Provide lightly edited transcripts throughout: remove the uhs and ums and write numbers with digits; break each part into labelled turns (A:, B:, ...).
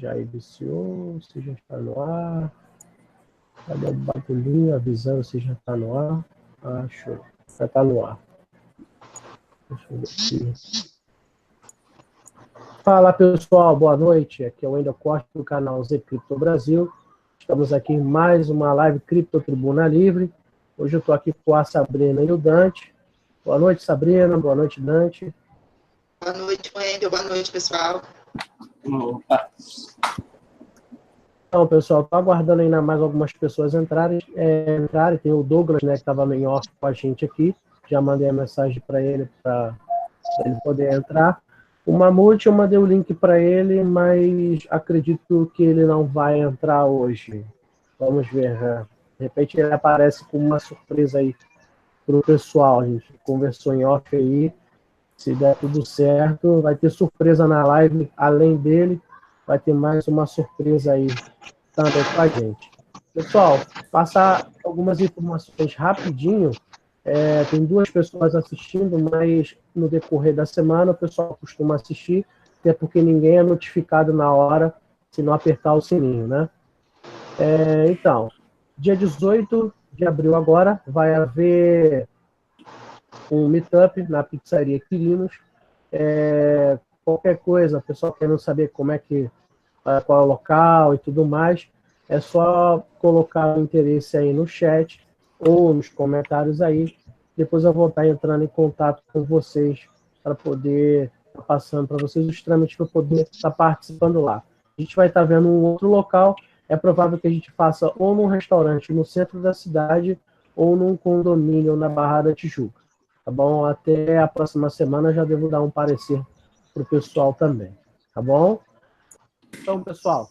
A: Já iniciou, você já está no ar. Cadê o barulhinho avisando se já está no ar? Ah, show. Já está no ar. Deixa eu ver aqui. Fala pessoal, boa noite. Aqui é o Wendel Costa do canal Z Cripto Brasil. Estamos aqui em mais uma live Cripto Tribuna Livre. Hoje eu estou aqui com a Sabrina e o Dante. Boa noite, Sabrina. Boa noite, Dante.
B: Boa noite, Wendel. Boa noite, pessoal.
C: Opa.
A: Então, pessoal, estou aguardando ainda mais algumas pessoas entrarem. Tem o Douglas, né, que estava no off com a gente aqui. Já mandei a mensagem para ele poder entrar. O Mamute, eu mandei o link para ele, mas acredito que ele não vai entrar hoje. Vamos ver. Né? De repente ele aparece com uma surpresa aí para o pessoal. A gente conversou em off aí. Se der tudo certo, vai ter surpresa na live. Além dele, vai ter mais uma surpresa aí também com a gente. Pessoal, passar algumas informações rapidinho. Tem 2 pessoas assistindo, mas no decorrer da semana o pessoal costuma assistir, até porque ninguém é notificado na hora se não apertar o sininho, né? Então, dia 18 de abril agora vai haver um meetup na pizzaria Quirinos. Qualquer coisa, o pessoal querendo saber como é que qual é o local e tudo mais, é só colocar o interesse aí no chat ou nos comentários aí. Depois eu vou estar entrando em contato com vocês para poder estar passando para vocês os trâmites para poder estar participando lá. A gente vai estar vendo um outro local. É provável que a gente faça ou num restaurante no centro da cidade ou num condomínio na Barra da Tijuca. Tá bom? Até a próxima semana eu já devo dar um parecer para o pessoal também. Tá bom? Então, pessoal,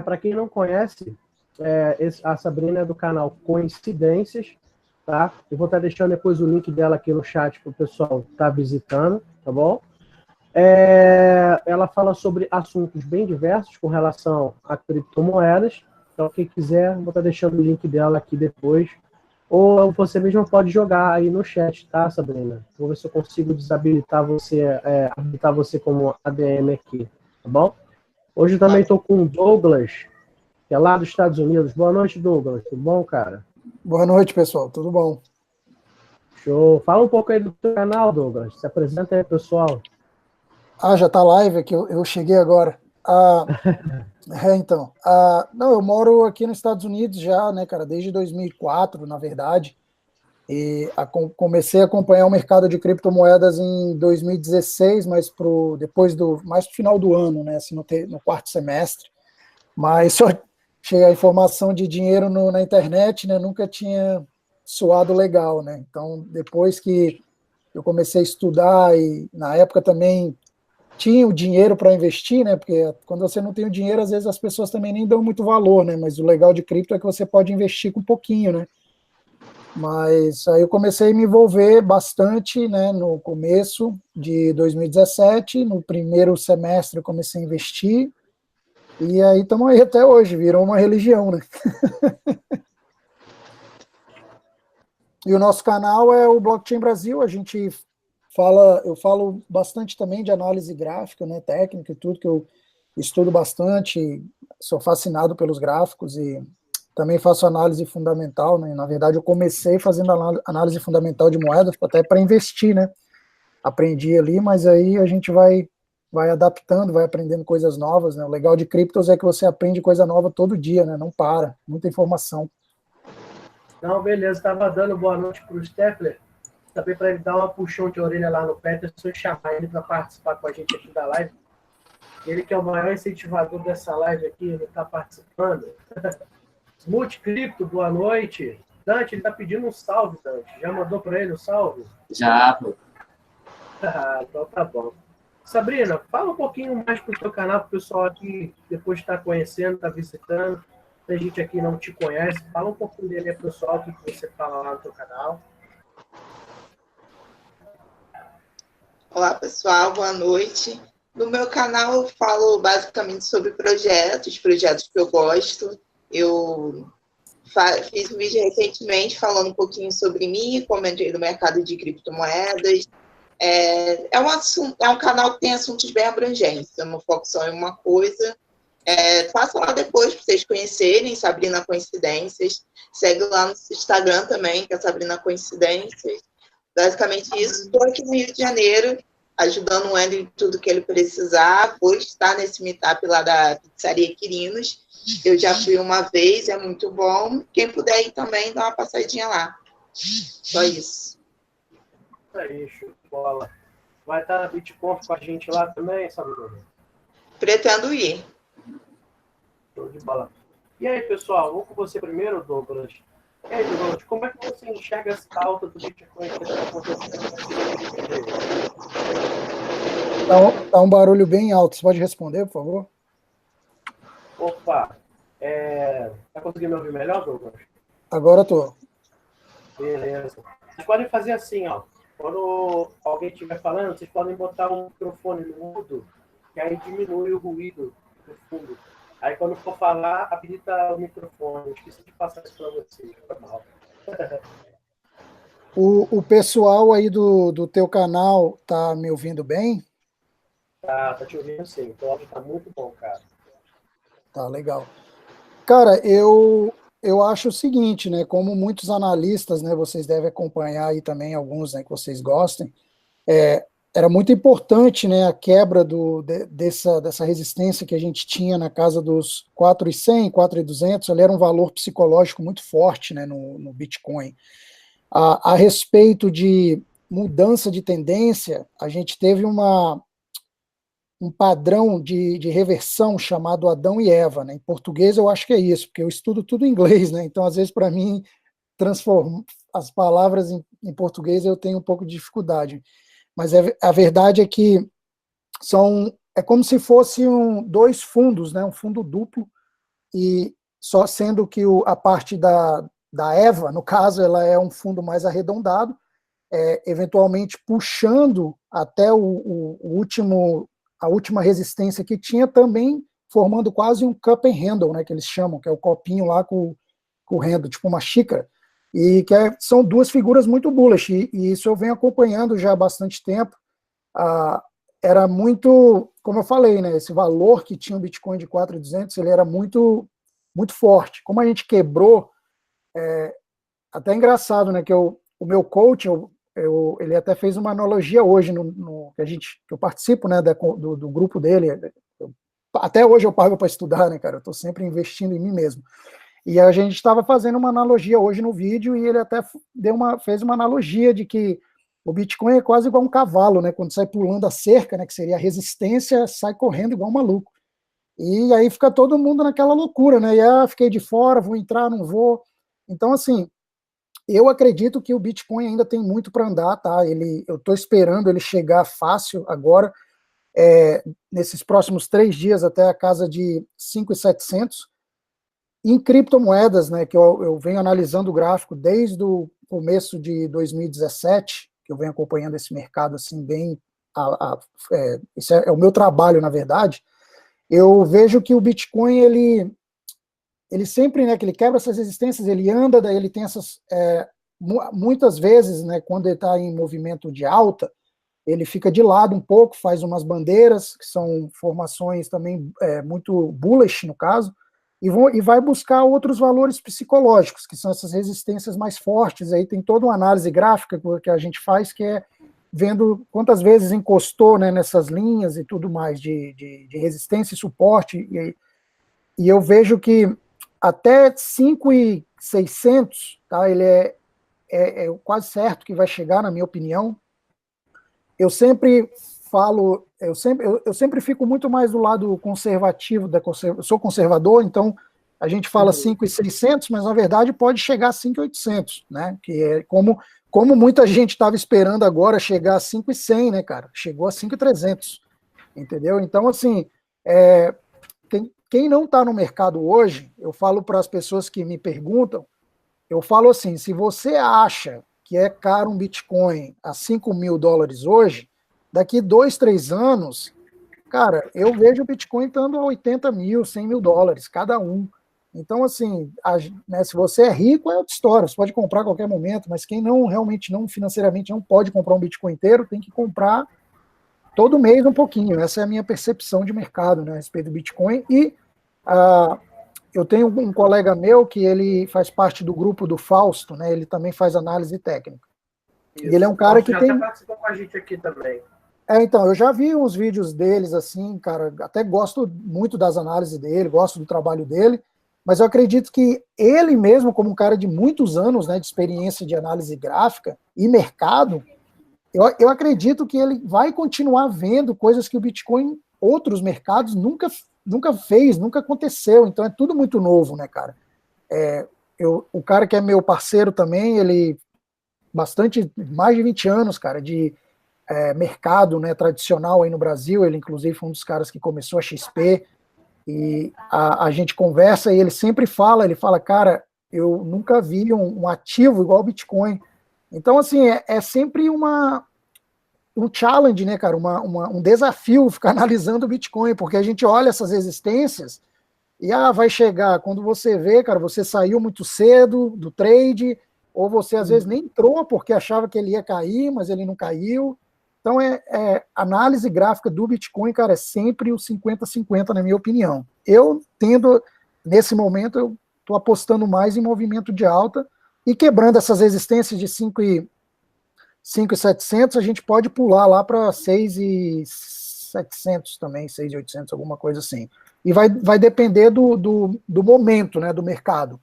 A: para quem não conhece, a Sabrina é do canal Coincidências, tá? Eu vou estar deixando depois o link dela aqui no chat para o pessoal estar visitando, tá bom? Ela fala sobre assuntos bem diversos com relação a criptomoedas. Então, quem quiser, vou estar deixando o link dela aqui depois. Ou você mesmo pode jogar aí no chat, tá, Sabrina? Vou ver se eu consigo desabilitar você, habilitar você como ADM aqui, tá bom? Hoje eu também estou com o Douglas, que é lá dos Estados Unidos. Boa noite, Douglas. Tudo bom, cara?
D: Boa noite, pessoal. Tudo bom?
A: Show. Fala um pouco aí do teu canal, Douglas. Se apresenta aí, pessoal.
D: Já tá live aqui. Eu cheguei agora. Então. Não, eu moro aqui nos Estados Unidos já, né, cara, desde 2004, na verdade. E comecei a acompanhar o mercado de criptomoedas em 2016, mas mais pro final do ano, né, assim, no 4º semestre. Mas só chega a informação de dinheiro na internet, né, nunca tinha soado legal, né. Então, depois que eu comecei a estudar e na época também tinha o dinheiro para investir, né, porque quando você não tem o dinheiro, às vezes as pessoas também nem dão muito valor, né, mas o legal de cripto é que você pode investir com um pouquinho, né. Mas aí eu comecei a me envolver bastante, né, no começo de 2017, no primeiro semestre eu comecei a investir, e aí estamos aí até hoje, virou uma religião, né. E o nosso canal é o Blockchain Brasil, eu falo bastante também de análise gráfica, né, técnica e tudo, que eu estudo bastante, sou fascinado pelos gráficos e também faço análise fundamental, né? Na verdade, eu comecei fazendo análise fundamental de moedas, até para investir, né? Aprendi ali, mas aí a gente vai adaptando, vai aprendendo coisas novas, né? O legal de criptos é que você aprende coisa nova todo dia, né? Não para, muita informação.
A: Não, beleza. Estava dando boa noite para o Steffler, também para ele dar uma puxão de orelha lá no Peterson e chamar ele para participar com a gente aqui da live. Ele que é o maior incentivador dessa live aqui, ele está participando. Multicripto, boa noite. Dante, ele está pedindo um salve, Dante. Já mandou para ele o salve?
C: Já, pô.
A: Então tá bom. Sabrina, fala um pouquinho mais pro teu canal, pro pessoal aqui depois está conhecendo, está visitando. Tem gente aqui que não te conhece. Fala um pouquinho dele aí, pessoal, o que você fala lá no teu canal.
B: Olá, pessoal. Boa noite. No meu canal eu falo basicamente sobre projetos que eu gosto. Eu fiz um vídeo recentemente falando um pouquinho sobre mim, comentei no mercado de criptomoedas. É um canal que tem assuntos bem abrangentes, eu não foco só em uma coisa. Passa lá depois para vocês conhecerem Sabrina Coincidências. Segue lá no Instagram também, que é Sabrina Coincidências. Basicamente isso. Estou aqui no Rio de Janeiro, ajudando o Andrew em tudo que ele precisar. Vou estar nesse meetup lá da Pizzaria Quirinos. Eu já fui uma vez, é muito bom. Quem puder ir também, dá uma passadinha lá. Só isso.
A: Isso aí, show de bola. Vai estar na BitConf com a gente lá também, Sabrina?
B: Pretendo ir.
A: Show de bola. E aí, pessoal, vou com você primeiro, Douglas. E aí, Douglas, como é que você enxerga essa alta do Bitcoin que está acontecendo?
D: Tá um barulho bem alto. Você pode responder, por favor?
A: Opa, tá conseguindo me ouvir melhor, Douglas?
D: Agora tô.
A: Beleza. Vocês podem fazer assim, ó. Quando alguém estiver falando, vocês podem botar um microfone no mudo, que aí diminui o ruído do fundo. Aí quando for falar, habilita o microfone. Eu esqueci de passar isso para vocês. Foi mal.
D: O pessoal aí do teu canal tá me ouvindo bem?
A: Tá te ouvindo sim. O áudio tá muito bom, cara.
D: Tá, legal. Cara, eu acho o seguinte, né? Como muitos analistas, né? Vocês devem acompanhar aí também alguns, né? Que vocês gostem. Era muito importante, né? A quebra dessa resistência que a gente tinha na casa dos 4.100, 4.200. Ali era um valor psicológico muito forte, né? No Bitcoin. A respeito de mudança de tendência, a gente teve um padrão de reversão chamado Adão e Eva, né? Em português eu acho que é isso, porque eu estudo tudo em inglês, né? Então, às vezes, para mim, transformar as palavras em português eu tenho um pouco de dificuldade. Mas a verdade é que é como se fossem dois fundos, né? Um fundo duplo, e só sendo que a parte da Eva, no caso, ela é um fundo mais arredondado, eventualmente puxando até a última resistência que tinha, também formando quase um cup and handle, né, que eles chamam, que é o copinho lá com o handle, tipo uma xícara, e são duas figuras muito bullish, e isso eu venho acompanhando já há bastante tempo. Era muito, como eu falei, né, esse valor que tinha o Bitcoin de 4.200, ele era muito, muito forte. Como a gente quebrou, até engraçado, né, que o meu coach, ele até fez uma analogia hoje que eu participo, né, do grupo dele. Até hoje eu pago para estudar, né, cara? Eu estou sempre investindo em mim mesmo. E a gente estava fazendo uma analogia hoje no vídeo, e ele até fez uma analogia de que o Bitcoin é quase igual um cavalo, né? Quando sai pulando a cerca, né, que seria a resistência, sai correndo igual um maluco. E aí fica todo mundo naquela loucura, né? E fiquei de fora, vou entrar, não vou. Então, assim, eu acredito que o Bitcoin ainda tem muito para andar, tá? Eu estou esperando ele chegar fácil agora, nesses próximos 3 dias, até a casa de 5.700. Em criptomoedas, né, que eu venho analisando o gráfico desde o começo de 2017, que eu venho acompanhando esse mercado assim bem, esse é o meu trabalho, na verdade. Eu vejo que o Bitcoin, ele sempre, né, que ele quebra essas resistências, ele anda, daí ele tem essas, muitas vezes, né, quando ele está em movimento de alta, ele fica de lado um pouco, faz umas bandeiras, que são formações também muito bullish, no caso, e vai buscar outros valores psicológicos, que são essas resistências mais fortes. Aí tem toda uma análise gráfica que a gente faz, que é vendo quantas vezes encostou, né, nessas linhas e tudo mais, de resistência e suporte, e eu vejo que até 5.600, tá, ele é quase certo que vai chegar, na minha opinião. Eu sempre falo, eu sempre fico muito mais do lado conservativo, eu sou conservador, então a gente fala 5.600, mas na verdade pode chegar a 5.800, né, que é como muita gente estava esperando agora chegar a 5.100, né, cara, chegou a 5.300, entendeu? Então, assim, quem não está no mercado hoje, eu falo para as pessoas que me perguntam, eu falo assim, se você acha que é caro um Bitcoin a $5.000 hoje, daqui 2, 3 anos, cara, eu vejo o Bitcoin estando a 80 mil, 100 mil dólares, cada um. Então, assim, né, se você é rico, é outra história, você pode comprar a qualquer momento, mas quem realmente financeiramente não pode comprar um Bitcoin inteiro, tem que comprar todo mês um pouquinho. Essa é a minha percepção de mercado, né, a respeito do Bitcoin. E Eu tenho um colega meu que ele faz parte do grupo do Fausto, né? Ele também faz análise técnica.
A: Isso.
D: E ele é um cara que
A: já
D: tem...
A: até participou com a gente aqui também.
D: Então, eu já vi uns vídeos deles, assim, cara, até gosto muito das análises dele, gosto do trabalho dele, mas eu acredito que ele mesmo, como um cara de muitos anos, né, de experiência de análise gráfica e mercado, eu acredito que ele vai continuar vendo coisas que o Bitcoin, outros mercados, nunca fez, nunca aconteceu, então é tudo muito novo, né, cara? O cara que é meu parceiro também, ele, mais de 20 anos, cara, de mercado, né, tradicional aí no Brasil, ele inclusive foi um dos caras que começou a XP, e a gente conversa e ele sempre fala, cara, eu nunca vi um ativo igual o Bitcoin. Então, assim, é sempre um challenge, né, cara, um desafio ficar analisando o Bitcoin, porque a gente olha essas resistências e vai chegar, quando você vê, cara, você saiu muito cedo do trade, ou você às vezes nem entrou porque achava que ele ia cair, mas ele não caiu. Então, análise gráfica do Bitcoin, cara, é sempre o 50-50, na minha opinião. Eu tendo, nesse momento, eu estou apostando mais em movimento de alta e quebrando essas resistências de 5.700, a gente pode pular lá para 6.700 também, 6.800, alguma coisa assim. E vai depender do momento, né, do mercado.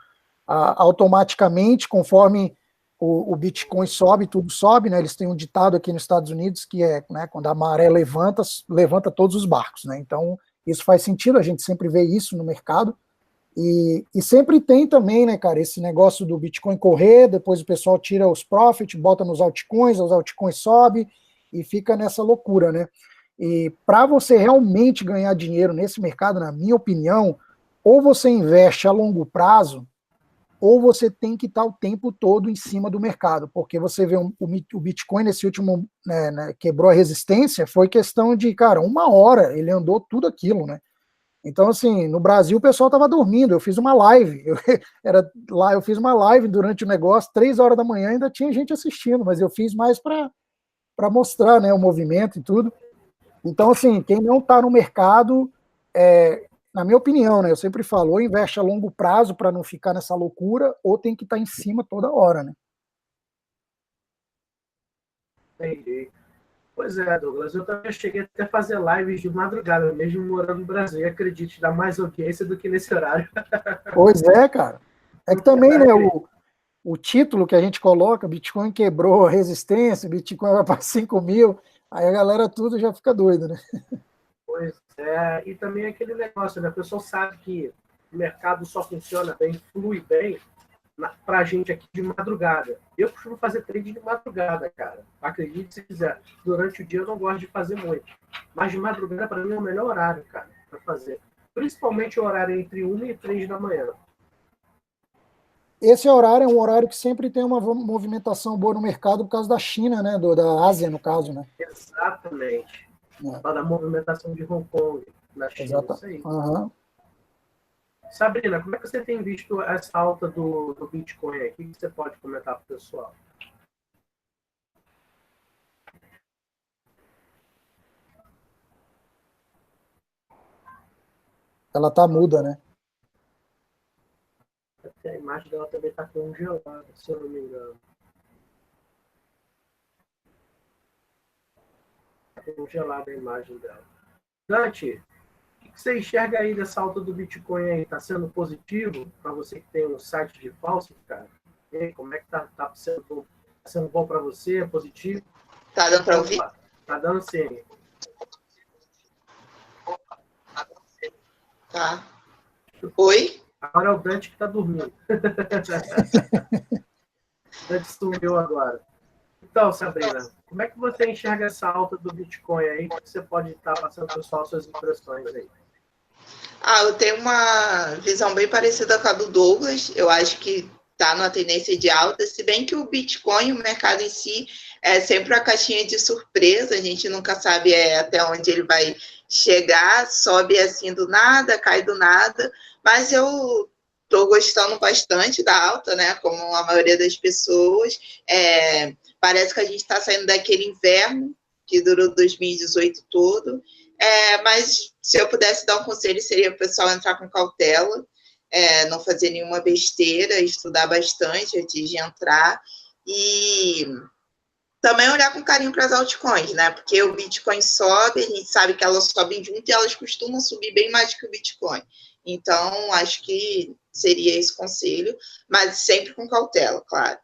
D: Automaticamente, conforme o Bitcoin sobe, tudo sobe, né? Eles têm um ditado aqui nos Estados Unidos que é, né, quando a maré levanta todos os barcos, né? Então, isso faz sentido, a gente sempre vê isso no mercado. E sempre tem também, né, cara, esse negócio do Bitcoin correr, depois o pessoal tira os profits, bota nos altcoins, os altcoins sobe e fica nessa loucura, né? E para você realmente ganhar dinheiro nesse mercado, na minha opinião, ou você investe a longo prazo, ou você tem que estar o tempo todo em cima do mercado, porque você vê o Bitcoin nesse último, né, quebrou a resistência, foi questão de, cara, 1 hora, ele andou tudo aquilo, né? Então, assim, no Brasil o pessoal estava dormindo, eu fiz uma live, eu fiz uma live durante o negócio, 3 horas da manhã ainda tinha gente assistindo, mas eu fiz mais para mostrar, né, o movimento e tudo. Então, assim, quem não está no mercado, na minha opinião, né, eu sempre falo, ou investe a longo prazo para não ficar nessa loucura, ou tem que estar em cima toda hora, né?
A: Entendi. Pois é, Douglas, eu também cheguei até a fazer lives de madrugada, mesmo morando no Brasil, e acredite, dá mais audiência do que nesse horário.
D: Pois é, cara. É que também, né, o título que a gente coloca, Bitcoin quebrou a resistência, Bitcoin vai para 5 mil, aí a galera tudo já fica doida, né?
A: Pois é, e também aquele negócio, né? A pessoa sabe que o mercado só funciona bem, flui bem pra gente aqui de madrugada. Eu costumo fazer trade de madrugada, cara. Acredite se quiser. Durante o dia eu não gosto de fazer muito. Mas de madrugada, para mim, é o melhor horário, cara, para fazer. Principalmente o horário entre 1 e 3 da manhã.
D: Esse horário é um horário que sempre tem uma movimentação boa no mercado por causa da China, né? Da Ásia, no caso, né?
A: Exatamente. Da movimentação de Hong Kong, na China. Isso aí.
D: Uhum.
A: Sabrina, como é que você tem visto essa alta do Bitcoin aí? O que você pode comentar para o pessoal?
D: Ela tá muda, né?
A: A imagem dela também está congelada, se eu não me engano. Está congelada a imagem dela. Dante, o que você enxerga aí dessa alta do Bitcoin aí? Está sendo positivo para você que tem um site de falso, cara? E aí, como é que tá sendo bom para você? É positivo?
B: Tá dando para ouvir?
A: Tá dando sim.
B: Tá. Oi?
A: Agora é o Dante que está dormindo. Dante sumiu agora. Então, Sabrina, como é que você enxerga essa alta do Bitcoin aí? O que você pode estar passando para o pessoal suas impressões aí?
B: Eu tenho uma visão bem parecida com a do Douglas. Eu acho que está numa tendência de alta, se bem que o Bitcoin, o mercado em si, é sempre uma caixinha de surpresa, a gente nunca sabe até onde ele vai chegar, sobe assim do nada, cai do nada, mas eu estou gostando bastante da alta, né, como a maioria das pessoas. Parece que a gente está saindo daquele inverno que durou 2018 todo. Mas se eu pudesse dar um conselho, seria o pessoal entrar com cautela, não fazer nenhuma besteira, estudar bastante antes de entrar e também olhar com carinho para as altcoins, né? Porque o Bitcoin sobe, a gente sabe que elas sobem junto e elas costumam subir bem mais que o Bitcoin. Então, acho que seria esse conselho, mas sempre com cautela, claro.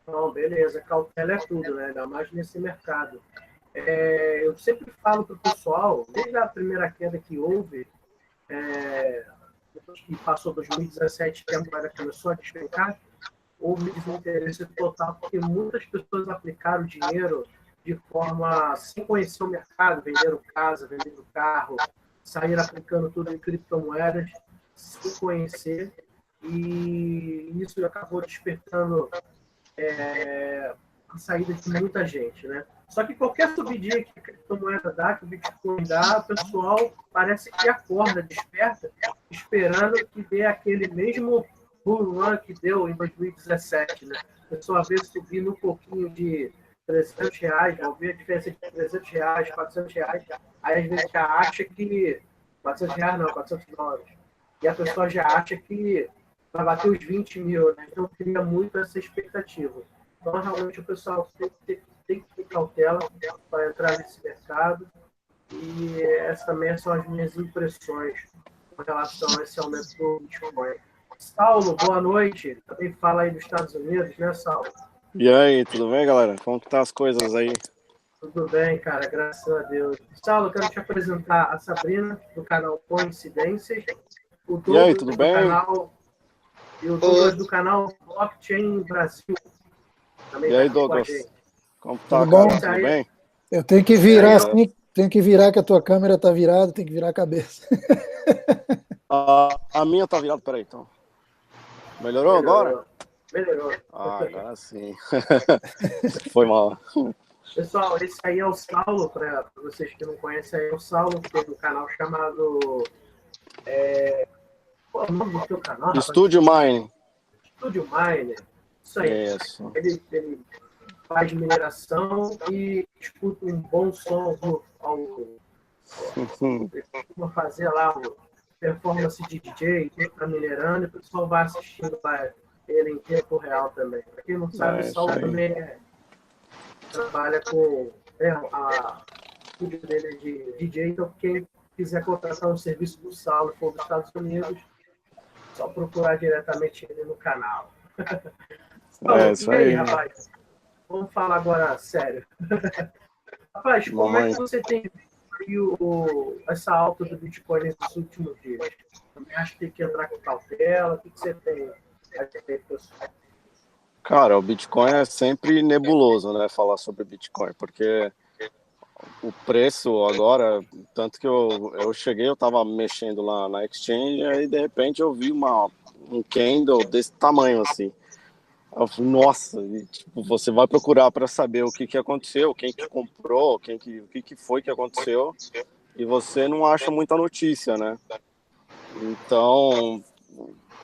A: Não, beleza, cautela é tudo, né? Ainda mais nesse mercado. Eu sempre falo para o pessoal, desde a primeira queda que houve, depois que passou 2017, que a moeda começou a despencar, houve desinteresse total, porque muitas pessoas aplicaram dinheiro de forma sem conhecer o mercado, venderam casa, venderam carro, saíram aplicando tudo em criptomoedas, sem conhecer, e isso acabou despertando a saída de muita gente, né? Só que qualquer subidinha que a criptomoeda dá, que o Bitcoin dá, o pessoal parece que acorda, desperta, esperando que dê aquele mesmo bull run que deu em 2017, né? A pessoa às vezes subir um pouquinho de R$300, vão ver a diferença de R$300, R$400, aí às vezes já acha que R$400 não, $400. E a pessoa já acha que vai bater os 20 mil, né? Então cria muito essa expectativa. Então realmente o pessoal tem que ter cautela para entrar nesse mercado. E essas também são as minhas impressões com relação a esse aumento do Bitcoin. Saulo, boa noite. Também fala aí dos Estados Unidos, né, Saulo?
E: E aí, tudo bem, galera? Como que tá as coisas aí?
A: Tudo bem, cara, graças a Deus. Saulo, eu quero te apresentar a Sabrina, do canal Coincidências. O
E: E aí, tudo bem?
A: E o Douglas do canal Blockchain Brasil. Também
E: E aí,
A: tá
E: Douglas? Como tá,
D: Tudo bom?
E: cara? Tudo bem?
D: Eu tenho que virar assim, tenho que virar que a tua câmera tá virada, tem que virar a cabeça.
E: A minha tá virada, peraí, então. Melhorou agora?
A: Melhorou.
E: Agora sim. Foi mal.
A: Pessoal, esse aí é o Saulo, para vocês que não conhecem, é o Saulo, que tem um canal chamado... Qual é o nome do teu canal, rapaz?
E: Studio Mine.
A: Studio Mine. Isso aí.
E: Isso.
A: Ele faz mineração e escuta um bom som ele costuma fazer lá o performance de DJ, que está minerando, e o pessoal vai assistindo ele em tempo real também. Para quem não sabe, o Saulo também trabalha com a estúdio dele de DJ, então quem quiser contratar um serviço do Saulo for dos Estados Unidos, só procurar diretamente ele no canal.
E: Isso
A: e aí,
E: aí.
A: rapaz? Vamos falar agora sério. Rapaz, como é que você tem visto essa alta do Bitcoin nesses últimos dias? Também acho que tem que entrar com cautela. O que você tem a dizer, pessoal?
E: Cara, o Bitcoin é sempre nebuloso, né? Falar sobre Bitcoin, porque o preço agora, tanto que eu cheguei, eu tava mexendo lá na exchange, e aí de repente eu vi um candle desse tamanho assim. Eu falei, nossa, e, tipo, você vai procurar para saber o que aconteceu, quem que comprou, o que foi que aconteceu, e você não acha muita notícia, né? Então,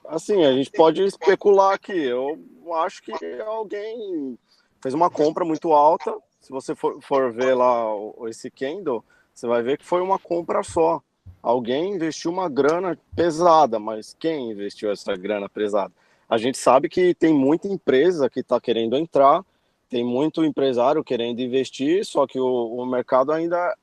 E: assim, a gente pode especular aqui. Eu acho que alguém fez uma compra muito alta. Se você for ver lá esse candle, você vai ver que foi uma compra só. Alguém investiu uma grana pesada, mas quem investiu essa grana pesada? A gente sabe que tem muita empresa que está querendo entrar, tem muito empresário querendo investir, só que o mercado ainda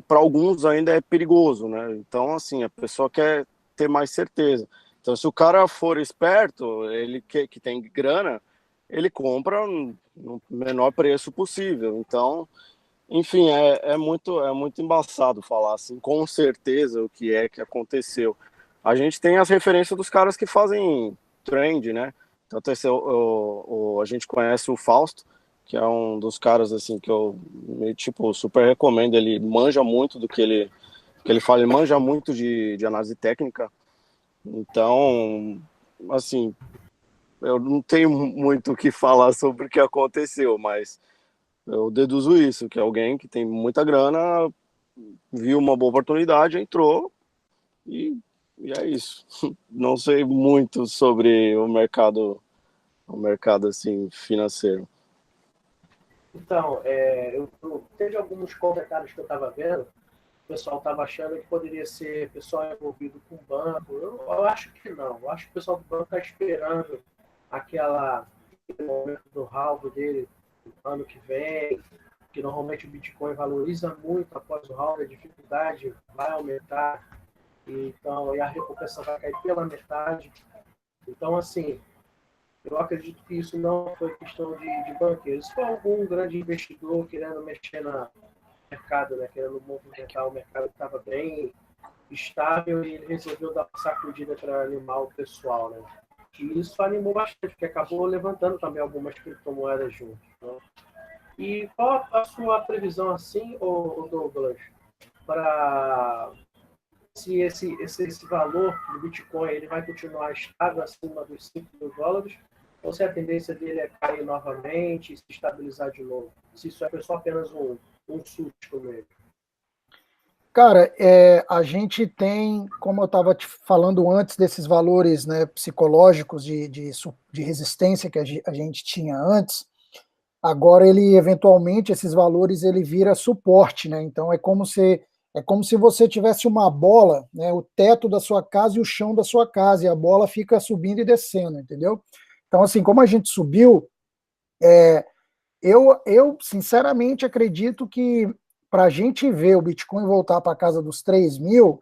E: para alguns ainda é perigoso, né? Então, assim, a pessoa quer ter mais certeza. Então, se o cara for esperto, ele que tem grana, ele compra no menor preço possível. Então, enfim, é muito embaçado falar assim, com certeza o que é que aconteceu. A gente tem as referências dos caras que fazem trend, né? Tanto a gente conhece o Fausto, que é um dos caras assim que eu tipo super recomendo. Ele manja muito do que ele fala, ele manja muito de análise técnica. Então, assim, eu não tenho muito o que falar sobre o que aconteceu, mas eu deduzo isso, que alguém que tem muita grana viu uma boa oportunidade, entrou e é isso. Não sei muito sobre o mercado assim financeiro.
A: Então, teve alguns comentários que eu estava vendo, o pessoal estava achando que poderia ser pessoal envolvido com banco. Eu acho que não. Eu acho que o pessoal do banco está esperando aquele momento do halving dele no ano que vem, que normalmente o Bitcoin valoriza muito após o halving, a dificuldade vai aumentar, então, e a recompensa vai cair pela metade. Então, assim, eu acredito que isso não foi questão de banqueiros. Foi algum grande investidor querendo mexer no mercado, né? Querendo movimentar o mercado que estava bem estável e ele resolveu dar uma sacudida para animar o pessoal, né? E isso animou bastante, porque acabou levantando também algumas criptomoedas juntos. Né? E qual a sua previsão, assim, Douglas, para se esse valor do Bitcoin ele vai continuar estável acima dos $5.000, ou se a tendência dele é cair novamente e se estabilizar de novo? Se isso é só apenas um susto mesmo.
D: Cara, a gente tem, como eu estava te falando antes, desses valores, né, psicológicos de resistência que a gente tinha antes, agora ele, eventualmente, esses valores, ele vira suporte, né? Então é como se você tivesse uma bola, né, o teto da sua casa e o chão da sua casa, e a bola fica subindo e descendo, entendeu? Então, assim, como a gente subiu, eu sinceramente acredito que para a gente ver o Bitcoin voltar para a casa dos 3.000,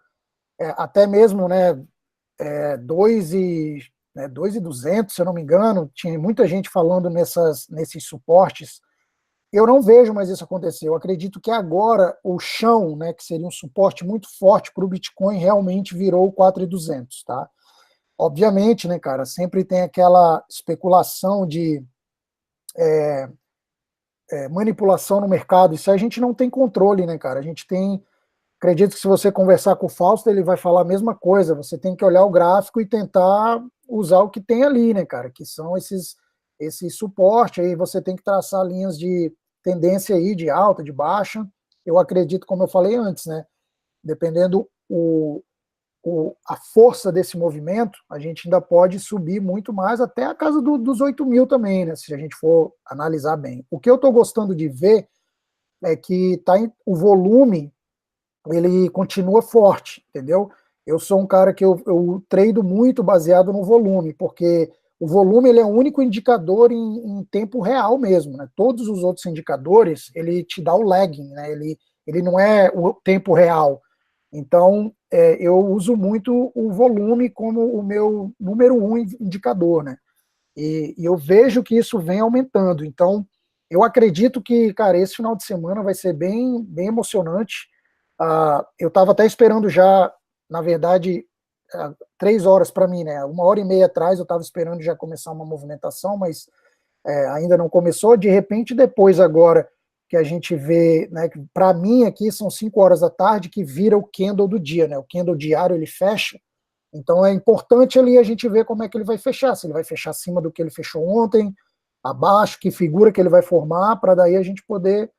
D: até mesmo, né, 2.200, se eu não me engano, tinha muita gente falando nesses suportes. Eu não vejo mais isso acontecer. Eu acredito que agora o chão, né, que seria um suporte muito forte para o Bitcoin, realmente virou 4.200, tá? Obviamente, né, cara, sempre tem aquela especulação de manipulação no mercado. Isso a gente não tem controle, né, cara? A gente tem. Acredito que se você conversar com o Fausto, ele vai falar a mesma coisa. Você tem que olhar o gráfico e tentar usar o que tem ali, né, cara? Que são esse suporte. Aí você tem que traçar linhas de tendência aí, de alta, de baixa. Eu acredito, como eu falei antes, né? Dependendo a força desse movimento, a gente ainda pode subir muito mais, até a casa dos 8.000 também, né? Se a gente for analisar bem. O que eu estou gostando de ver é que o volume ele continua forte, entendeu? Eu sou um cara que eu trado muito baseado no volume, porque o volume ele é o único indicador em tempo real mesmo, né? Todos os outros indicadores, ele te dá o lagging, né? Ele não é o tempo real. Então, eu uso muito o volume como o meu número 1 indicador, né? E eu vejo que isso vem aumentando. Então, eu acredito que, cara, esse final de semana vai ser bem, bem emocionante. Eu estava até esperando já, na verdade, 3 horas para mim, né? 1h30 atrás eu estava esperando já começar uma movimentação, mas ainda não começou. De repente, depois agora que a gente vê, né? Para mim aqui são 5 horas da tarde que vira o candle do dia, né? O candle diário ele fecha. Então é importante ali a gente ver como é que ele vai fechar, se ele vai fechar acima do que ele fechou ontem, abaixo, que figura que ele vai formar, para daí a gente poder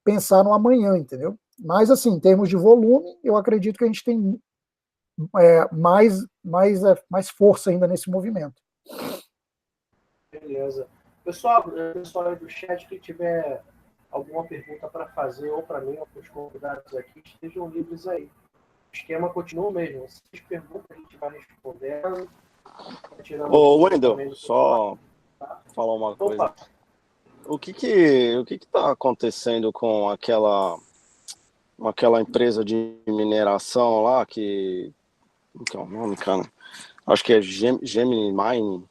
D: pensar no amanhã, entendeu? Mas assim, em termos de volume, eu acredito que a gente tem mais força ainda nesse movimento.
A: Beleza. Pessoal aí do chat que tiver alguma pergunta para fazer, ou para mim, ou para os convidados aqui, estejam livres aí. O esquema continua o mesmo. Vocês perguntam, a gente vai respondendo.
E: Ô, Wendel, só falar uma coisa.
A: Opa.
E: O que tá acontecendo com aquela empresa de mineração lá que é o nome, cara? Acho que é Gemini Mining.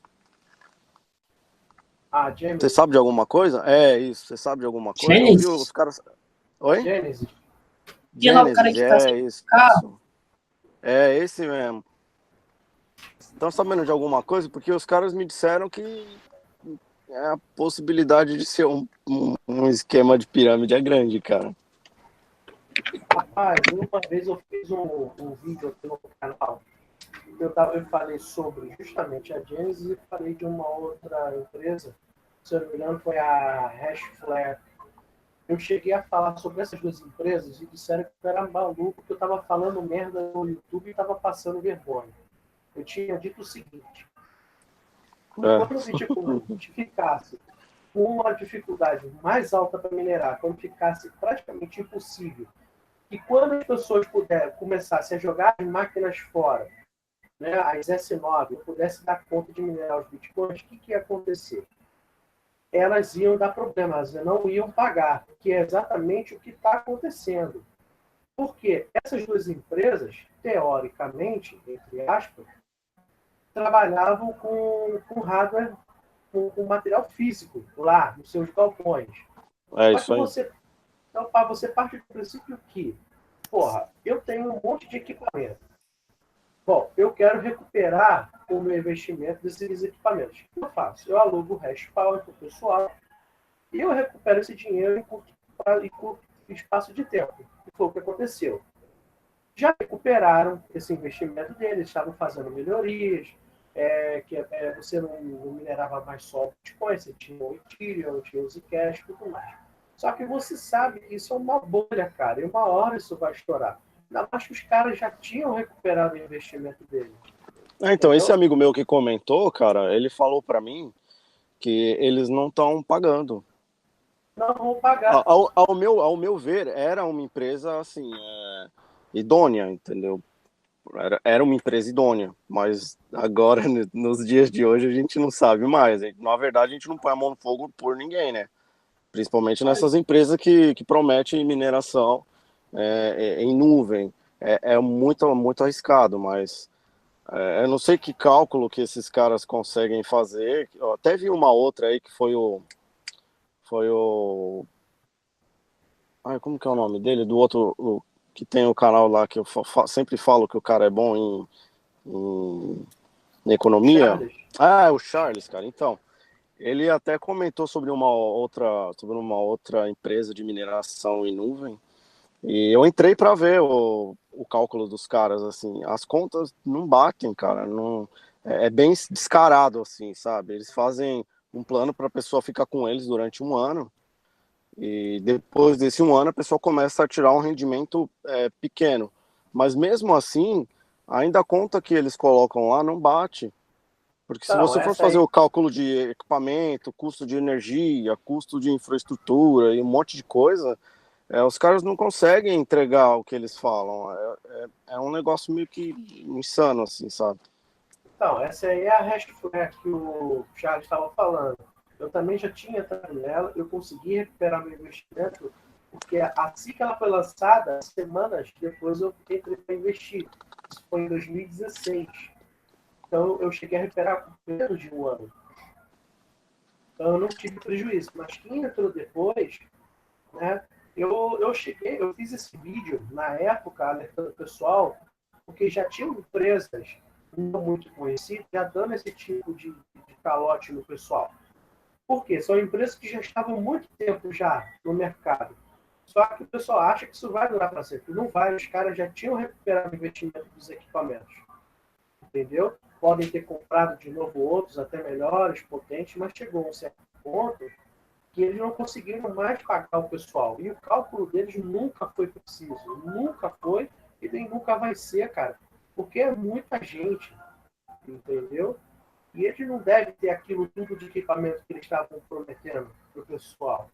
A: Gemini.
E: Você sabe de alguma coisa? É isso, você sabe de alguma coisa?
C: Genesis?
E: Eu vi os caras. Oi?
A: Genesis.
C: E lá o cara que tá
E: isso.
C: carro?
E: É esse mesmo. Estão sabendo de alguma coisa? Porque os caras me disseram que a possibilidade de ser um esquema de pirâmide é grande, cara.
A: Rapaz, uma vez eu fiz um vídeo aqui no canal. Eu falei sobre justamente a Genesis e falei de uma outra empresa, se eu não me engano foi a Hashflare. Eu cheguei a falar sobre essas duas empresas e disseram que eu era maluco, que eu estava falando merda no YouTube e estava passando vergonha. Eu tinha dito o seguinte: quando o Bitcoin ficasse uma dificuldade mais alta para minerar, quando ficasse praticamente impossível, e quando as pessoas começassem a jogar as máquinas fora, né, as S9, não pudesse dar conta de minerar os bitcoins, o que ia acontecer? Elas iam dar problema, elas não iam pagar, que é exatamente o que está acontecendo. Porque essas duas empresas, teoricamente, entre aspas, trabalhavam com hardware, com material físico lá nos seus galpões.
E: É
A: Só
E: isso
A: que
E: aí.
A: você parte do princípio que, porra, eu tenho um monte de equipamento. Bom, eu quero recuperar o meu investimento desses equipamentos. O que eu faço? Eu alugo o hash power para o pessoal e eu recupero esse dinheiro em curto espaço de tempo. E foi o que aconteceu. Já recuperaram esse investimento deles, estavam fazendo melhorias, você não minerava mais só o Bitcoin, você tinha o Ethereum, tinha o Zcash e tudo mais. Só que você sabe que isso é uma bolha, cara, e uma hora isso vai estourar. Ainda mais que os caras já tinham recuperado o investimento deles.
E: Então, esse amigo meu que comentou, cara, ele falou para mim que eles não estão pagando.
A: Não vão pagar.
E: Ao meu ver, era uma empresa, assim, idônea, entendeu? Era uma empresa idônea, mas agora, nos dias de hoje, a gente não sabe mais. Na verdade, a gente não põe a mão no fogo por ninguém, né? Principalmente nessas empresas que prometem mineração em nuvem. É muito, muito arriscado, mas eu não sei que cálculo que esses caras conseguem fazer. Eu até vi uma outra aí que foi o... Ai, como que é o nome dele? Do outro, que tem o canal lá, que eu sempre falo que o cara é bom em economia.
A: Charles.
E: Ah, é o Charles, cara. Então, ele até comentou sobre uma outra empresa de mineração em nuvem. E eu entrei para ver o cálculo dos caras, assim, as contas não batem, cara, não, é bem descarado, assim, sabe? Eles fazem um plano para a pessoa ficar com eles durante um ano, e depois desse um ano a pessoa começa a tirar um rendimento pequeno. Mas mesmo assim, ainda a conta que eles colocam lá não bate. Porque se
A: Não,
E: você for
A: essa
E: fazer
A: aí.
E: o cálculo de equipamento, custo de energia, custo de infraestrutura e um monte de coisa, os caras não conseguem entregar o que eles falam. É um negócio meio que insano, assim, sabe?
A: Então, essa aí é a Restflare que o Charles estava falando. Eu também já tinha entrado nela, eu consegui recuperar meu investimento, porque assim que ela foi lançada, semanas depois eu entrei para investir. Isso foi em 2016. Então, eu cheguei a recuperar com menos de um ano. Então, eu não tive prejuízo. Mas quem entrou depois, né, eu fiz esse vídeo, na época, alertando o pessoal, porque já tinham empresas não muito conhecidas já dando esse tipo de calote no pessoal. Por quê? São empresas que já estavam há muito tempo já no mercado. Só que o pessoal acha que isso vai durar para sempre. Não vai, os caras já tinham recuperado o investimento dos equipamentos. Entendeu? Podem ter comprado de novo outros, até melhores, potentes, mas chegou a um certo ponto que eles não conseguiram mais pagar o pessoal. E o cálculo deles nunca foi preciso. Nunca foi e nem nunca vai ser, cara. Porque é muita gente, entendeu? E eles não devem ter aquilo tudo de equipamento que eles estavam prometendo para o pessoal.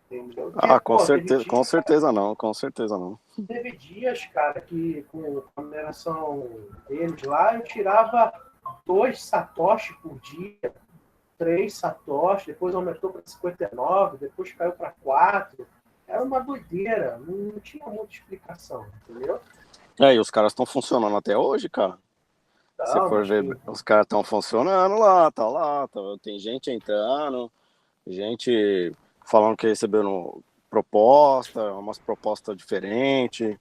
A: Entendeu?
E: Ah, com
A: Teve
E: certeza, com
A: dias,
E: certeza não, com certeza não.
A: teve dias, cara, que com a mineração deles lá, eu tirava 2 satoshi por dia, 3 satoshi, depois aumentou para 59, depois caiu para 4. Era uma doideira, não tinha muita explicação, entendeu?
E: E os caras estão funcionando até hoje, cara. Se
A: Não,
E: for
A: mas
E: ver, os caras estão funcionando lá, tem gente entrando, gente falando que recebendo proposta, umas propostas diferentes.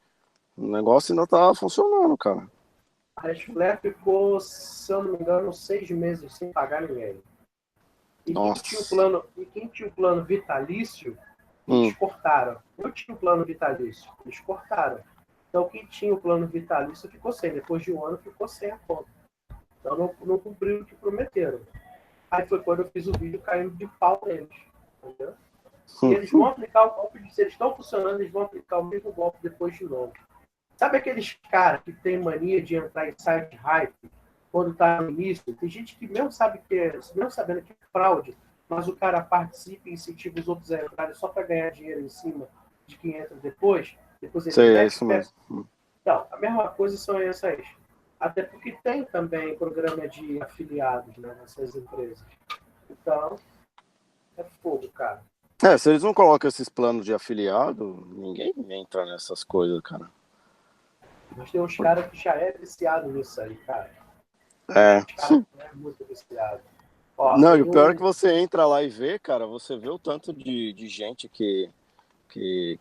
E: O negócio ainda tá funcionando, cara.
A: a Resflare ficou, se eu não me engano, 6 meses sem pagar ninguém. E
E: Nossa.
A: quem tinha o plano vitalício, eles cortaram. Eu tinha o plano vitalício, eles cortaram. Então, quem tinha o plano vitalício ficou sem. Depois de um ano, ficou sem a conta. Então, não cumpriram o que prometeram. Aí foi quando eu fiz o vídeo caindo de pau neles. Entendeu? E eles vão aplicar o golpe, se eles estão funcionando, eles vão aplicar o mesmo golpe depois de novo. Sabe aqueles caras que tem mania de entrar em site hype quando está no início? Tem gente que mesmo sabendo que é fraude, mas o cara participa e incentiva os outros a entrarem só para ganhar dinheiro em cima de quem entra depois ele
E: Sei, é
A: mete
E: isso
A: o pé.
E: mesmo.
A: Então, a mesma coisa são essas. Até porque tem também programa de afiliados, né, nessas empresas. Então, é fogo, cara.
E: Se eles não colocam esses planos de afiliado, ninguém entra nessas coisas, cara.
A: Mas tem uns caras que já é viciado nisso aí, cara.
E: Os
A: caras não é muito viciado.
E: Ó, não, e o pior é que você entra lá e vê, cara, você vê o tanto de gente que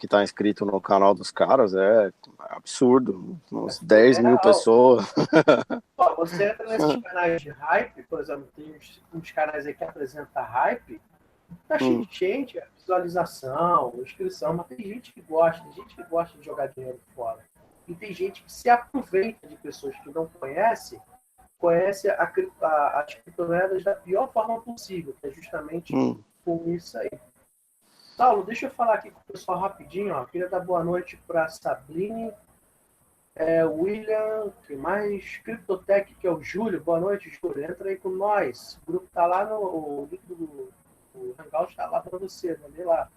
E: tá inscrito no canal dos caras, é absurdo. Uns 10 mil pessoas.
A: Ó, você entra nesses canais de hype, por exemplo, tem uns canais aí que apresentam hype, tá cheio de gente, visualização, inscrição, mas tem gente que gosta, de jogar dinheiro fora. E tem gente que se aproveita de pessoas que não conhece as criptomoedas da pior forma possível, que é justamente com isso aí. Saulo, deixa eu falar aqui com o pessoal rapidinho. Ó. Queria dar boa noite para Sabine, William, que mais? Criptotech, que é o Júlio. Boa noite, Júlio. Entra aí com nós. O grupo está lá o Hangout está lá para você, mandei lá.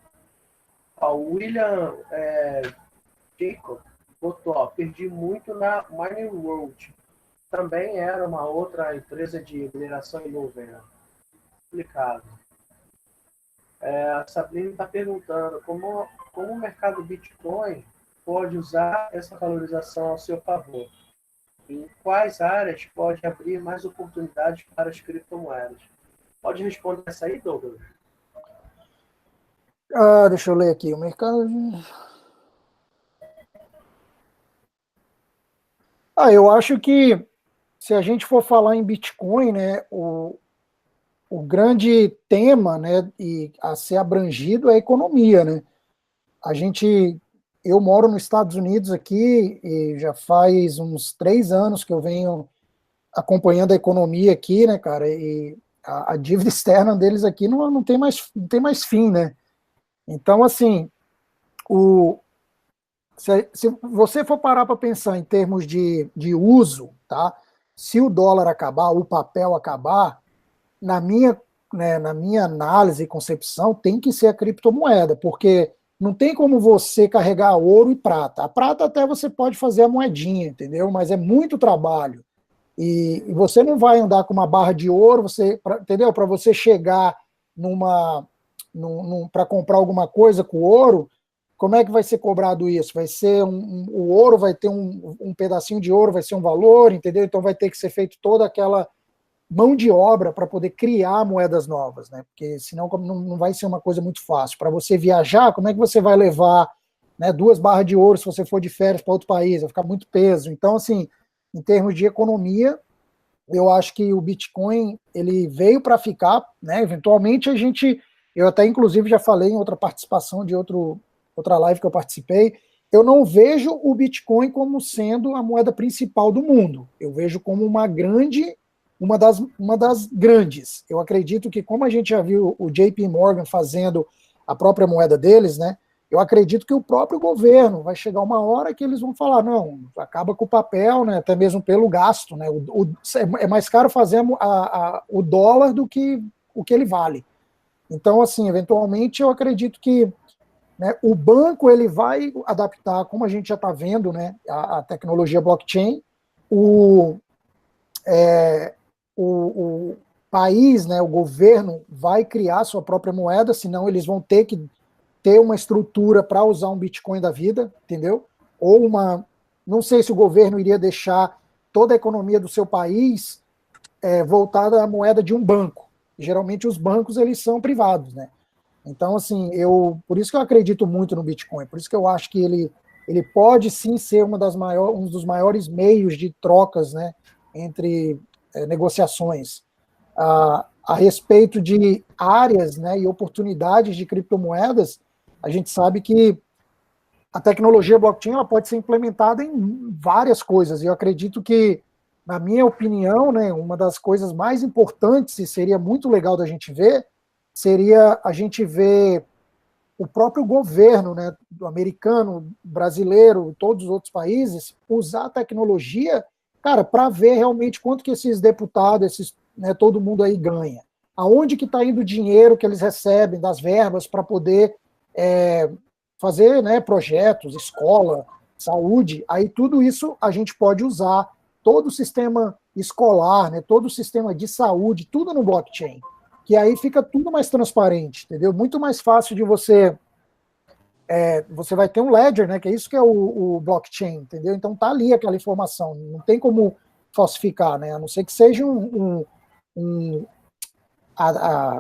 A: Ó, o William Jacob botou, ó, perdi muito na Mining World. Também era uma outra empresa de mineração em nuvem. Complicado. A Sabrina está perguntando como o mercado Bitcoin pode usar essa valorização ao seu favor. Em quais áreas pode abrir mais oportunidades para as criptomoedas? Pode responder essa aí, Douglas?
D: Deixa eu ler aqui. O mercado... eu acho que se a gente for falar em Bitcoin, né, o grande tema, né, a ser abrangido é a economia, né? Eu moro nos Estados Unidos aqui e já faz uns 3 anos que eu venho acompanhando a economia aqui, né, cara? E a dívida externa deles aqui não tem mais fim, né? Então, assim, se você for parar para pensar em termos de uso, tá? Se o dólar acabar, o papel acabar, na minha análise e concepção, tem que ser a criptomoeda, porque não tem como você carregar ouro e prata. A prata até você pode fazer a moedinha, entendeu? Mas é muito trabalho. E você não vai andar com uma barra de ouro, entendeu? Para você chegar para comprar alguma coisa com ouro, como é que vai ser cobrado isso? Vai ser o ouro vai ter um pedacinho de ouro, vai ser um valor, entendeu? Então vai ter que ser feito toda aquela mão de obra para poder criar moedas novas, né? Porque senão não vai ser uma coisa muito fácil. Para você viajar, como é que você vai levar, né, 2 barras de ouro se você for de férias para outro país? Vai ficar muito peso. Então, assim, em termos de economia, eu acho que o Bitcoin ele veio para ficar, né? Eventualmente eu até inclusive já falei em outra participação de outra live que eu participei, eu não vejo o Bitcoin como sendo a moeda principal do mundo. Eu vejo como uma das grandes. Eu acredito que, como a gente já viu o JP Morgan fazendo a própria moeda deles, né? Eu acredito que o próprio governo vai chegar uma hora que eles vão falar, não, acaba com o papel, né? Até mesmo pelo gasto, né? É mais caro fazer o dólar do que o que ele vale. Então, assim, eventualmente eu acredito que, né, o banco ele vai adaptar, como a gente já está vendo, né, a tecnologia blockchain, o país, né, o governo vai criar sua própria moeda, senão eles vão ter que ter uma estrutura para usar um Bitcoin da vida, entendeu? Ou não sei se o governo iria deixar toda a economia do seu país voltada à moeda de um banco. Geralmente os bancos eles são privados, né? Então, assim, por isso que eu acredito muito no Bitcoin, por isso que eu acho que ele pode sim ser um dos maiores meios de trocas, né, entre negociações. A respeito de áreas, né, e oportunidades de criptomoedas, a gente sabe que a tecnologia blockchain ela pode ser implementada em várias coisas, e eu acredito que, na minha opinião, né, uma das coisas mais importantes, e seria muito legal da gente ver, seria a gente ver o próprio governo, né, do americano, brasileiro, todos os outros países, usar a tecnologia, cara, para ver realmente quanto que esses deputados, né, todo mundo aí ganha. aonde que está indo o dinheiro que eles recebem das verbas para poder fazer, né, projetos, escola, saúde. Aí tudo isso a gente pode usar, todo o sistema escolar, né, todo o sistema de saúde, tudo no blockchain, que aí fica tudo mais transparente, entendeu? Muito mais fácil de você você vai ter um ledger, né, que é isso que é o blockchain, entendeu? Então tá ali aquela informação, não tem como falsificar, né, a não ser que seja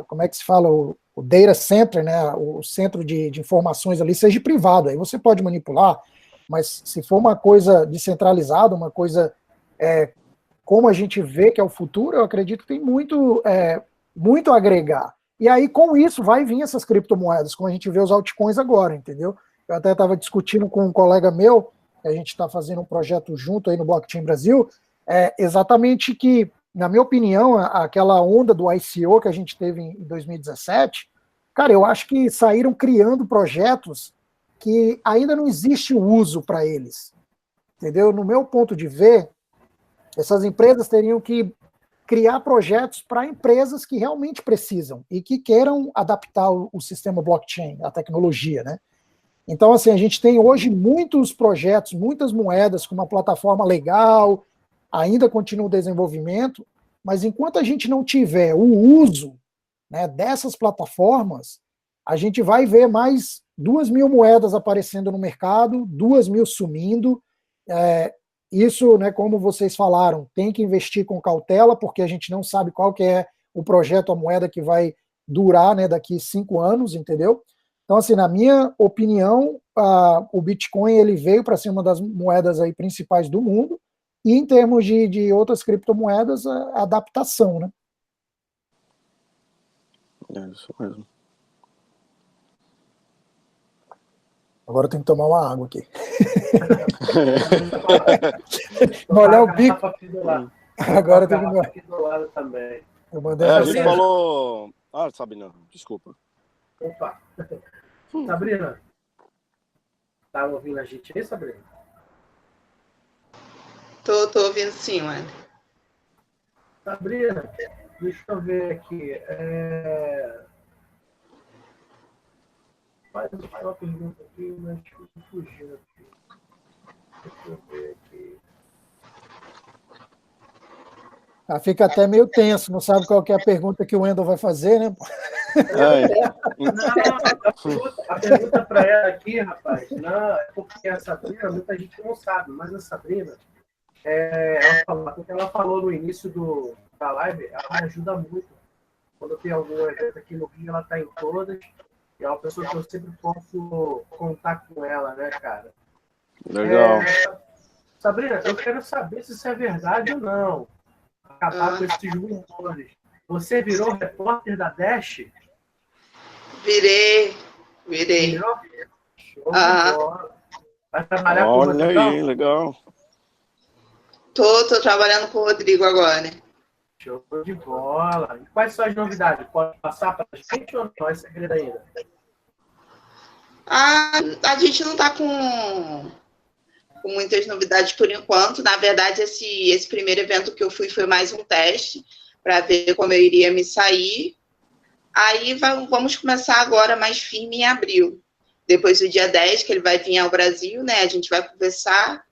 D: como é que se fala, o data center, né, o centro de informações ali seja privado, aí você pode manipular, mas se for uma coisa descentralizada, uma coisa como a gente vê que é o futuro, eu acredito que tem muito a agregar. E aí, com isso, vai vir essas criptomoedas, como a gente vê os altcoins agora, entendeu? Eu até estava discutindo com um colega meu, a gente está fazendo um projeto junto aí no Blockchain Brasil, exatamente que, na minha opinião, aquela onda do ICO que a gente teve em 2017, cara, eu acho que saíram criando projetos que ainda não existe uso para eles, entendeu? No meu ponto de ver, essas empresas teriam que criar projetos para empresas que realmente precisam e que queiram adaptar o sistema blockchain, a tecnologia, né? Então, assim, a gente tem hoje muitos projetos, muitas moedas com uma plataforma legal, ainda continua o desenvolvimento, mas enquanto a gente não tiver o uso, né, dessas plataformas, a gente vai ver mais 2.000 moedas aparecendo no mercado, 2.000 sumindo. Isso, né, como vocês falaram, tem que investir com cautela, porque a gente não sabe qual que é o projeto, a moeda que vai durar, né, daqui 5 anos, entendeu? Então, assim, na minha opinião, o Bitcoin ele veio para ser uma das moedas aí principais do mundo, e em termos de outras criptomoedas, a adaptação, né?
E: É isso mesmo.
D: Agora eu tenho que tomar uma água aqui. Molhar o bico. Agora tem que molhar.
A: Aqui do lado também.
D: Eu mandei
E: A gente falou... Sabrina, desculpa.
A: Opa. Sabrina, tá ouvindo a gente aí, Sabrina?
B: Tô ouvindo sim, mano.
A: Sabrina, deixa eu ver aqui. Faz uma pergunta aqui, mas fugindo aqui. Deixa eu ver aqui.
D: Fica até meio tenso, não sabe qual que é a pergunta que o Wendel vai fazer, né?
A: A pergunta para ela aqui, rapaz, não, é porque a Sabrina, muita gente não sabe, mas a Sabrina, o que ela falou no início da live, ela me ajuda muito. Quando tem algum evento aqui no Rio, ela está em todas. E é uma pessoa que eu sempre posso contar com ela, né, cara?
E: Legal.
A: Sabrina, eu quero saber se isso é verdade ou não. Acabar com esses rumores. Você virou repórter da Dash?
B: Virei.
A: Virou? Show de bola. Vai trabalhar com o Rodrigo?
E: Olha aí, legal.
B: Tô trabalhando com o Rodrigo agora.
A: Show de bola. E quais são as novidades? Pode passar para a gente ou não? É segredo ainda?
B: A gente não está com muitas novidades por enquanto. Na verdade, esse primeiro evento que eu fui foi mais um teste para ver como eu iria me sair. Aí vamos começar agora mais firme em abril. Depois do dia 10, que ele vai vir ao Brasil, né? A gente vai conversar.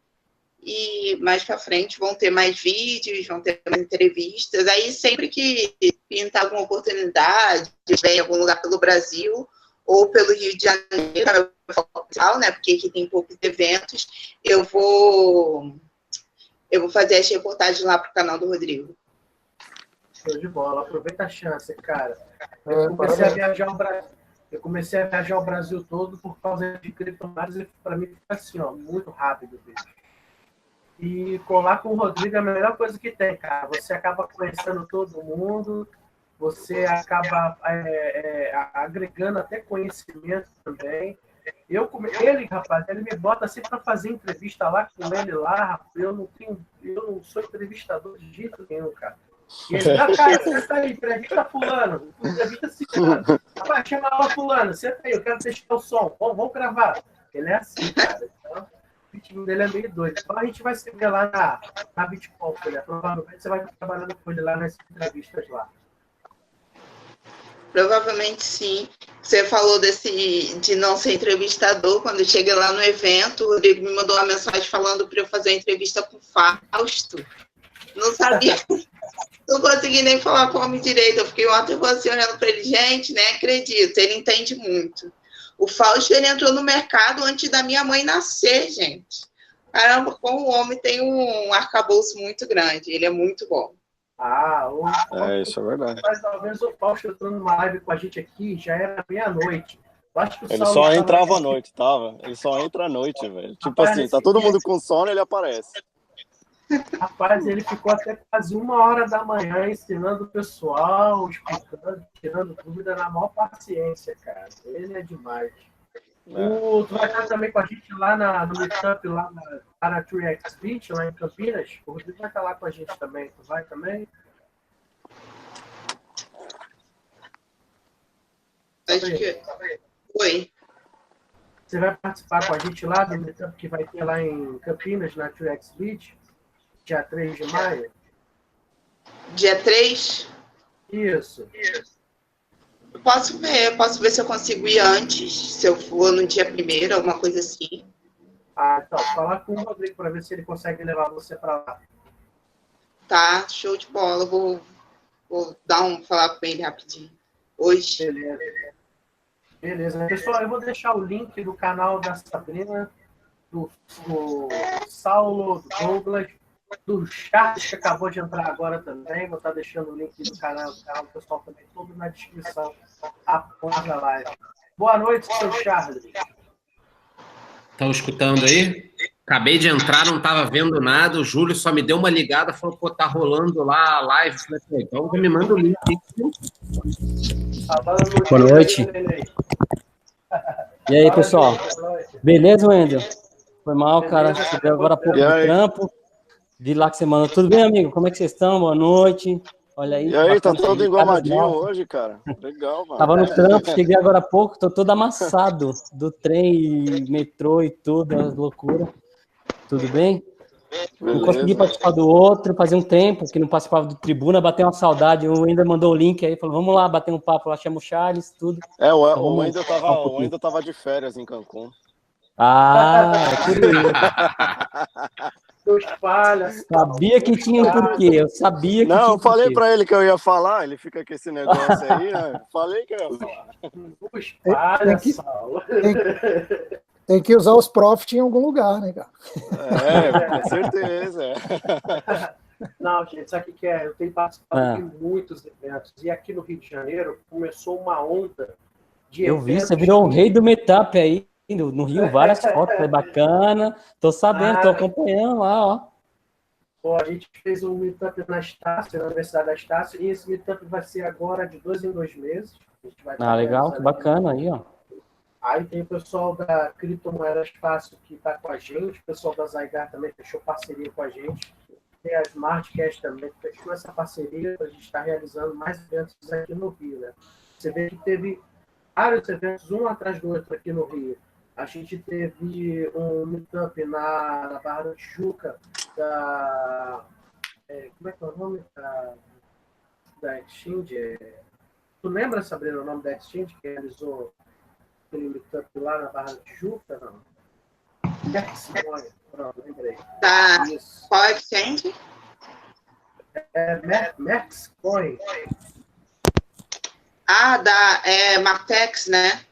B: E mais para frente vão ter mais vídeos, vão ter mais entrevistas. Aí sempre que pintar alguma oportunidade, estiver em algum lugar pelo Brasil ou pelo Rio de Janeiro, né? Porque aqui tem poucos eventos, eu vou fazer as reportagens lá para o canal do Rodrigo.
A: Show de bola. Aproveita a chance, cara. Eu comecei a viajar o Brasil todo por causa de criptomoedas e para mim fica assim, ó, muito rápido, bicho. E colar com o Rodrigo é a melhor coisa que tem, cara. Você acaba conhecendo todo mundo, você acaba agregando até conhecimento também. Ele, rapaz, ele me bota assim para fazer entrevista lá com ele lá, rapaz. Eu não sou entrevistador de jeito nenhum, cara. E ele, cara, senta aí, entrevista fulano, entrevista ciclano. Rapaz, chama lá fulano, senta aí, eu quero testar o som, vamos gravar. Ele é assim, cara. Então, o ritmo dele é meio doido. Então a gente vai se ver lá na Bitcoin, né? Provavelmente você vai estar trabalhando com ele lá nessas entrevistas lá.
B: Provavelmente sim. Você falou de não ser entrevistador. Quando eu cheguei lá no evento, o Rodrigo me mandou uma mensagem falando para eu fazer a entrevista com o Fausto. Não sabia, não consegui nem falar com o homem direito. Eu fiquei ontem olhando para ele, gente, nem acredito, ele entende muito. O Fausto, ele entrou no mercado antes da minha mãe nascer, gente. Caramba, como o homem tem um arcabouço muito grande, ele é muito bom.
E: Isso é verdade.
A: Mas talvez o Fausto entrou numa live com a gente aqui, já era meia-noite.
E: Ele só entrava à noite, tava? Ele só entra à noite, velho. Tipo assim, tá todo mundo com sono, ele aparece.
A: Rapaz, ele ficou até quase 1h da manhã ensinando o pessoal, explicando, tirando dúvida na maior paciência, cara. Ele é demais. Tu vai estar também com a gente lá no Meetup, lá na 3X Beach, lá em Campinas. O Rodrigo vai estar lá com a gente também. Tu vai também?
B: Acho que... Oi.
A: Você vai participar com a gente lá do Meetup que vai ter lá em Campinas, na 3X Beach? Dia 3 de maio?
B: Dia 3?
A: Isso.
B: Eu posso ver se eu consigo ir antes, se eu for no dia 1º, alguma coisa assim.
A: Então, falar com o Rodrigo para ver se ele consegue levar você para lá.
B: Tá, show de bola. Vou falar com ele rapidinho. Hoje.
A: Beleza. Pessoal, eu vou deixar o link do canal da Sabrina, do Saulo, do Douglas, do Charles, que acabou de entrar agora também. Vou estar deixando o link do canal do pessoal também, todo na descrição após a live. Boa noite, seu Charles.
F: Estão escutando aí? Acabei de entrar, não estava vendo nada. O Júlio só me deu uma ligada, falou, pô, tá rolando lá a live. Então, me manda o link.
G: Boa noite. E aí, pessoal? Beleza, Wendel? Foi mal, cara. Cheguei agora há pouco no trampo. Vi lá que você mandou. Tudo bem, amigo? Como é que vocês estão? Boa noite. Olha aí.
E: E aí, tá todo engomadinho hoje, cara. Legal, mano.
G: Tava no trampo, cheguei agora há pouco, tô todo amassado do trem, metrô e tudo, as loucuras. Tudo bem?
E: Beleza.
G: Não consegui participar do outro, fazia um tempo que não participava do Tribuna, bateu uma saudade. O Wendel mandou o link aí, falou, vamos lá, bater um papo lá, chama o Charles, tudo.
E: O Wendel tava de férias em Cancún.
G: É por isso. Sabia que tinha um porquê, eu sabia que tinha
E: eu falei pra ele que eu ia falar, ele fica com esse negócio aí, né? Falei que eu ia falar.
D: Tem que usar os profits em algum lugar, né, cara?
E: Com certeza.
A: Não, gente, sabe o que é? Eu tenho participado de muitos eventos, e aqui no Rio de Janeiro começou uma onda de
G: eventos. Eu vi, você virou o rei do meetup aí. No Rio, várias fotos, foi bacana. Tô sabendo, tô acompanhando lá, ó.
A: Pô, a gente fez um meetup na Estácio, na Universidade da Estácio, e esse meetup vai ser agora de 2 em 2 meses. A gente vai
G: legal, que bacana aí, ó.
A: Aí tem o pessoal da Criptomoedas Fácil que tá com a gente, o pessoal da Zygar também fechou parceria com a gente. Tem a Smartcast também, que fechou essa parceria para a gente estar realizando mais eventos aqui no Rio, né? Você vê que teve vários eventos, um atrás do outro aqui no Rio. A gente teve um meetup na Barra da Tijuca, como é que é o nome da Exchange? Tu lembra, Sabrina, o nome da Exchange que realizou aquele meetup lá na Barra da Tijuca? Não. Merxcoin, pronto, lembrei.
B: Qual Exchange?
A: Merxcoin.
B: Martex, né?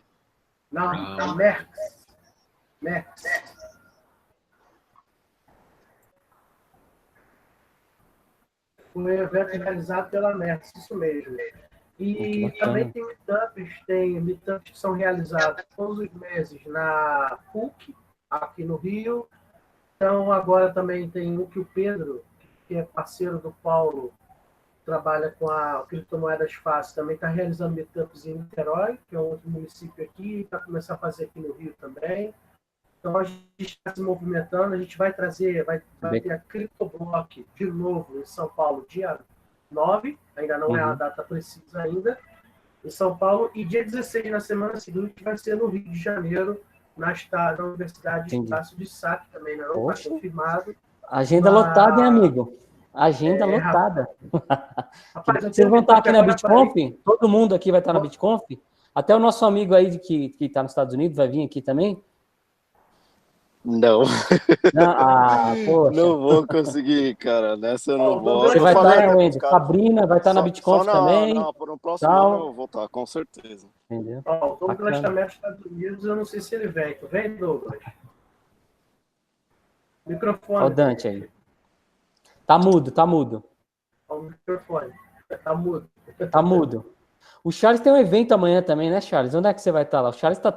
A: Não, Merx. Foi um evento realizado pela Merx, isso mesmo. E também tem meetups que são realizados todos os meses na PUC, aqui no Rio. Então, agora também tem um que o Pedro, que é parceiro do Paulo, trabalha com a Criptomoedas Fácil, também está realizando meetups em Niterói, que é um outro município aqui, para começar a fazer aqui no Rio também. Então, a gente está se movimentando, a gente vai trazer, vai ter a CryptoBlock de novo em São Paulo, dia 9, ainda não é a data precisa ainda, em São Paulo, e dia 16, na semana seguinte, vai ser no Rio de Janeiro, na Universidade de Estácio de Sá, que também não está confirmado.
G: Agenda lotada, hein, amigo? Agenda lotada.
A: Rapaz,
G: Vocês vão estar aqui na BitConf? Todo mundo aqui vai estar na BitConf? Até o nosso amigo aí que está nos Estados Unidos vai vir aqui também?
E: Não.
G: Poxa.
E: Não vou conseguir, cara. Nessa eu não vou.
G: Você vai estar, Wendy? Sabrina vai estar na BitConf também.
E: Não, por um próximo ano eu vou estar, com certeza.
G: Entendeu?
A: O Douglas também nos Estados Unidos, eu não sei se ele vem. Tu vem, Douglas? Microfone.
G: Olha o Dante aí. Tá mudo.
A: Olha o microfone. Tá mudo.
G: Tá mudo. O Charles tem um evento amanhã também, né, Charles? Onde é que você vai estar lá? O Charles tá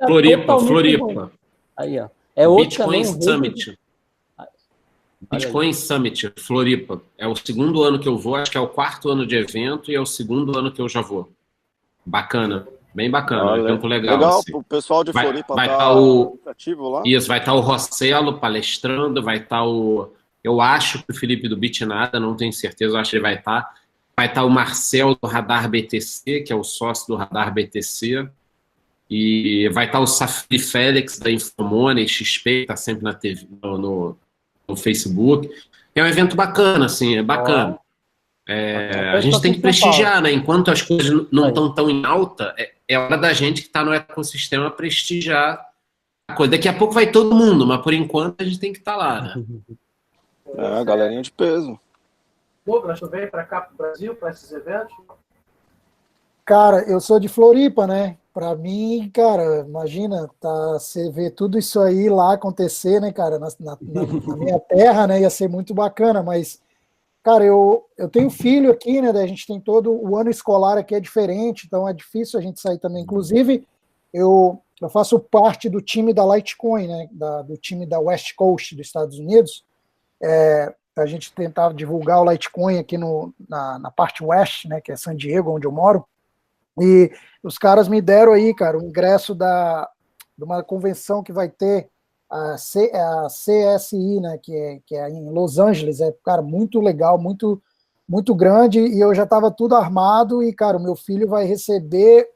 F: Floripa.
G: Aí, ó. É outro
F: Bitcoin
G: também,
F: Summit. Bitcoin Summit, Floripa. É o segundo ano que eu vou, acho que é o quarto ano de evento e é o segundo ano que eu já vou. Bacana. Bem bacana, evento legal.
E: Legal,
F: assim.
E: o pessoal de Floripa
F: vai
E: tá ativo lá?
F: Isso, vai estar o Rossello palestrando, vai estar eu acho que o Felipe do Bitnada, não tenho certeza, eu acho que ele vai estar. Vai estar o Marcel do Radar BTC, que é o sócio do Radar BTC. E vai estar o Safri Félix da Infomoney, XP, que está sempre na TV, no Facebook. É um evento bacana, assim, é bacana. A gente tem que prestigiar, né? Enquanto as coisas não estão tão em alta, é hora da gente que está no ecossistema prestigiar a coisa. Daqui a pouco vai todo mundo, mas por enquanto a gente tem que estar lá, né?
E: Galerinha de peso.
A: Douglas, tu veio para cá, para o Brasil, para esses eventos?
D: Cara, eu sou de Floripa, né? Para mim, cara, imagina, você vê tudo isso aí lá acontecer, né, cara, na minha terra, né? Ia ser muito bacana, mas, cara, eu tenho filho aqui, né? A gente tem todo o ano escolar aqui é diferente, então é difícil a gente sair também. Inclusive, eu faço parte do time da Litecoin, né? Do time da West Coast dos Estados Unidos. A gente tentava divulgar o Litecoin aqui na parte West, né? Que é San Diego, onde eu moro. E os caras me deram aí, cara, o ingresso de uma convenção que vai ter a CSI, né, que é em Los Angeles, cara, muito legal, muito, muito grande, e eu já estava tudo armado, e, cara, o meu filho vai receber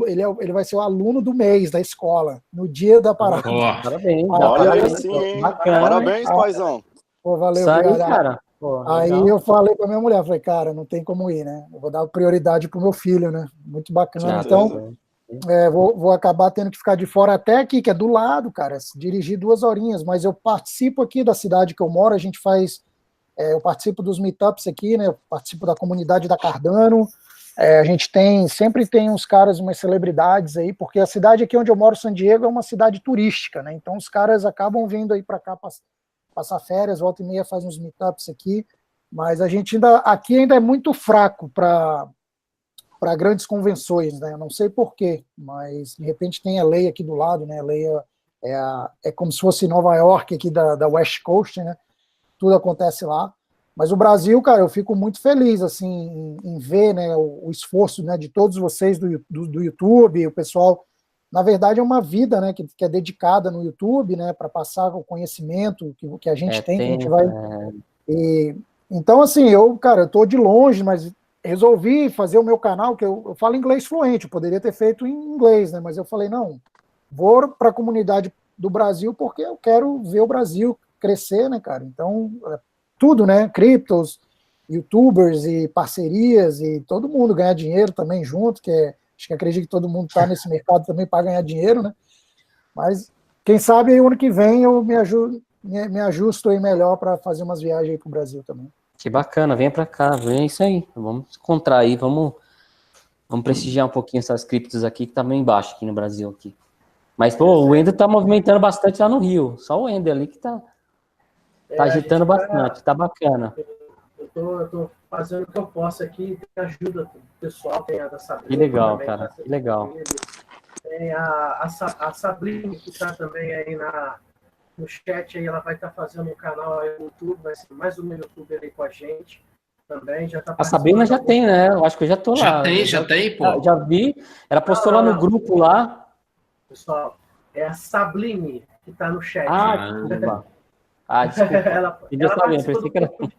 D: ele vai ser o aluno do mês da escola, no dia da parada.
G: Parabéns.
E: Olha aí sim, hein?
G: Bacana,
E: parabéns, paizão.
D: Pô, valeu,
G: cara. Pô,
D: aí eu falei para minha mulher, falei, cara, não tem como ir, né? Eu vou dar prioridade pro meu filho, né? Muito bacana. Então, vou acabar tendo que ficar de fora até aqui, que é do lado, cara, dirigir 2 horinhas, mas eu participo aqui da cidade que eu moro, a gente faz, eu participo dos meetups aqui, né? Eu participo da comunidade da Cardano, a gente sempre tem uns caras, umas celebridades aí, porque a cidade aqui onde eu moro, San Diego, é uma cidade turística, né? Então os caras acabam vindo aí para cá passar férias, volta e meia faz uns meetups aqui, mas a gente aqui ainda é muito fraco para grandes convenções, né? Eu não sei porquê, mas de repente tem a lei aqui do lado, né? A lei é como se fosse Nova York aqui da West Coast, né? Tudo acontece lá. Mas o Brasil, cara, eu fico muito feliz assim em ver, né, o esforço, né, de todos vocês do YouTube, o pessoal. Na verdade, é uma vida, né, que é dedicada no YouTube, né, para passar o conhecimento que a gente tem, que a gente vai. Então, assim, eu tô de longe, mas resolvi fazer o meu canal, que eu falo inglês fluente, eu poderia ter feito em inglês, né, mas eu falei, não, vou para a comunidade do Brasil porque eu quero ver o Brasil crescer, né, cara. Então, tudo, né, criptos, youtubers e parcerias e todo mundo ganhar dinheiro também junto, acho que acredito que todo mundo está nesse mercado também para ganhar dinheiro, né? Mas quem sabe aí, o ano que vem eu me ajusto aí melhor para fazer umas viagens aí para o Brasil também.
G: Que bacana, venha para cá, é isso aí. Vamos encontrar aí, vamos prestigiar um pouquinho essas criptos aqui, que tá meio embaixo aqui no Brasil. Aqui. Mas, pô, o Ender tá movimentando bastante lá no Rio. Só o Ender ali que tá agitando bastante, tá bacana.
A: Eu tô fazendo o que eu posso aqui, tem ajuda do pessoal, tem a da Sabrina.
G: Que legal,
A: também,
G: cara, que legal.
A: Tem a Sabrina, que está também aí no chat, aí ela vai estar fazendo um canal aí no YouTube, vai ser mais um youtuber aí com a gente também. Já tá
G: a Sabrina já tem, né? Eu acho que eu já tô lá.
F: Já tem, pô.
G: Já vi, ela postou lá no grupo lá.
A: Pessoal, é a Sabline que está no chat.
G: Desculpa. Desculpa.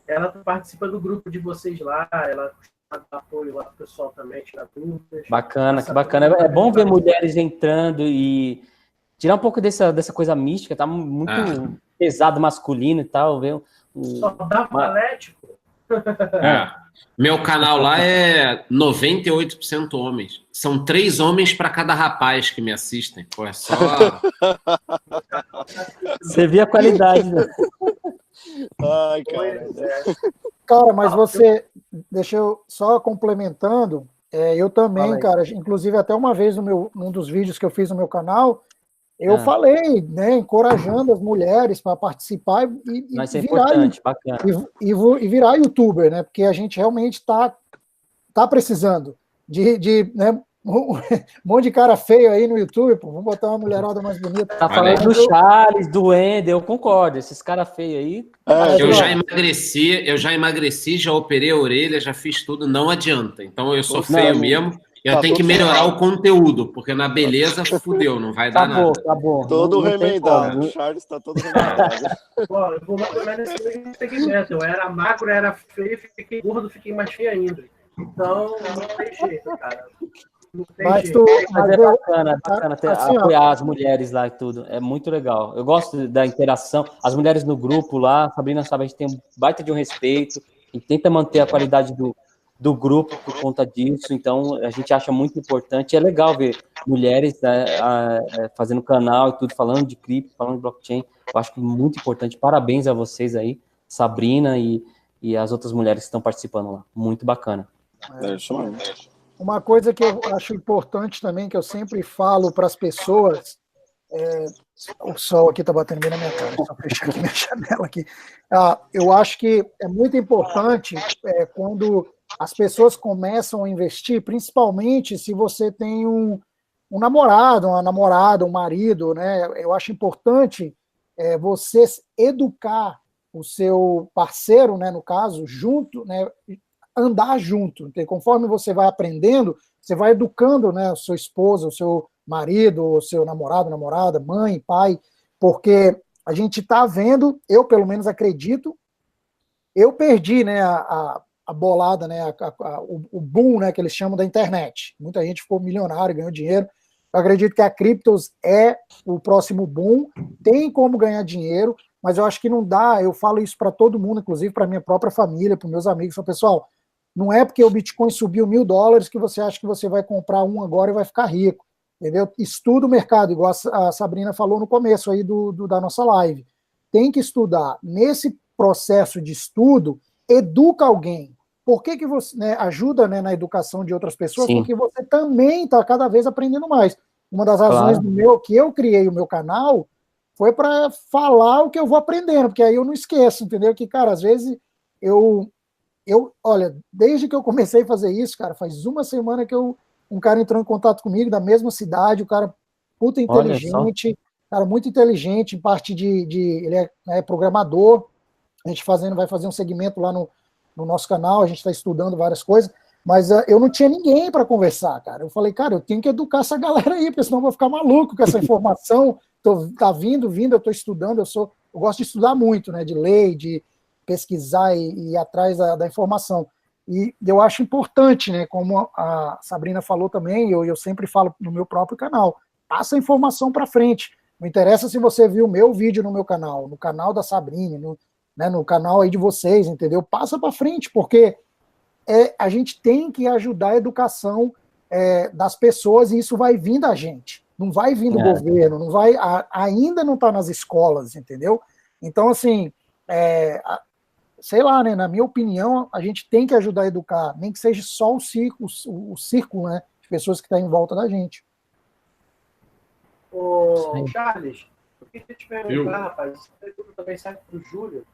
A: Ela participa do grupo de vocês lá, ela dá apoio lá pro pessoal também, tirar dúvidas.
G: Bacana, que bacana. É bom ver mulheres entrando e tirar um pouco dessa coisa mística, tá muito pesado masculino e tal, viu?
A: Só dá palético.
F: Meu canal lá é 98% homens. São 3 homens para cada rapaz que me assistem. Pô, é só.
G: Você vê a qualidade, né?
E: Ai, cara.
D: Cara, mas você, deixa eu só complementando, eu também, cara, inclusive até uma vez num dos vídeos que eu fiz no meu canal, eu falei, né, encorajando as mulheres para participar e
G: Mas é
D: virar,
G: importante, bacana.
D: e virar youtuber, né, porque a gente realmente tá precisando de né, um monte de cara feio aí no YouTube, pô, vamos botar uma mulherada mais bonita.
G: Tá falando do Charles, do Wendel, eu concordo, esses caras feios aí.
F: Eu já emagreci, já operei a orelha, já fiz tudo, não adianta. Então eu sou feio mesmo, eu tenho que melhorar o conteúdo, porque na beleza fudeu, não vai dar nada.
D: Tá bom.
E: Todo remendado, o Charles tá todo remendado.
A: Bom, eu vou mais nesse mesmo segmento. Eu era magro, era feio, fiquei gordo, fiquei mais feio ainda. Então, não tem jeito, cara.
G: Mas é bacana assim, apoiar as mulheres lá e tudo. É muito legal. Eu gosto da interação. As mulheres no grupo lá, a Sabrina sabe, a gente tem um baita de um respeito e tenta manter a qualidade do grupo por conta disso. Então, a gente acha muito importante. É legal ver mulheres fazendo canal e tudo, falando de cripto, falando de blockchain. Eu acho que é muito importante. Parabéns a vocês aí, Sabrina e as outras mulheres que estão participando lá. Muito bacana.
D: Uma coisa que eu acho importante também, que eu sempre falo para as pessoas, o sol aqui está batendo bem na minha cara, só fechar aqui minha janela aqui. Eu acho que é muito importante quando as pessoas começam a investir, principalmente se você tem um namorado, uma namorada, um marido, né? Eu acho importante você educar o seu parceiro, né, no caso, junto, né, andar junto. Então, conforme você vai aprendendo, você vai educando, né, a sua esposa, o seu marido, o seu namorado, namorada, mãe, pai, porque a gente está vendo, eu pelo menos acredito, eu perdi, né, a bolada, né, o boom, né, que eles chamam da internet. Muita gente ficou milionário, ganhou dinheiro. Eu acredito que a criptos é o próximo boom, tem como ganhar dinheiro, mas eu acho que não dá, eu falo isso para todo mundo, inclusive para minha própria família, para meus amigos, falo, pessoal, não é porque o Bitcoin subiu $1.000 que você acha que você vai comprar um agora e vai ficar rico, entendeu? Estuda o mercado, igual a Sabrina falou no começo aí da nossa live. Tem que estudar. Nesse processo de estudo, educa alguém. Por que você, né, ajuda, né, na educação de outras pessoas? Sim. Porque você também está cada vez aprendendo mais. Uma das razões que eu criei o meu canal foi para falar o que eu vou aprendendo, porque aí eu não esqueço, entendeu? Que, cara, às vezes olha, desde que eu comecei a fazer isso, cara, faz uma semana que um cara entrou em contato comigo da mesma cidade, o cara puta inteligente, cara muito inteligente, em parte ele é programador, a gente vai fazer um segmento lá no nosso canal, a gente está estudando várias coisas, mas eu não tinha ninguém para conversar, cara. Eu falei, cara, eu tenho que educar essa galera aí, porque senão eu vou ficar maluco com essa informação. Tá vindo, eu estou estudando, eu gosto de estudar muito, né, de ler, de pesquisar e ir atrás da informação. E eu acho importante, né, como a Sabrina falou também, eu sempre falo no meu próprio canal, passa a informação para frente. Não interessa se você viu o meu vídeo no meu canal, no canal da Sabrina, no canal aí de vocês, entendeu? Passa para frente, porque a gente tem que ajudar a educação das pessoas e isso vai vir da gente. Não vai vir do governo, não vai, ainda não está nas escolas, entendeu? Então, assim, sei lá, né, na minha opinião, a gente tem que ajudar a educar, nem que seja só o círculo, né, de pessoas que estão em volta da gente.
A: Ô, Charles, eu queria te perguntar, rapaz, isso tudo também serve para o Júlio.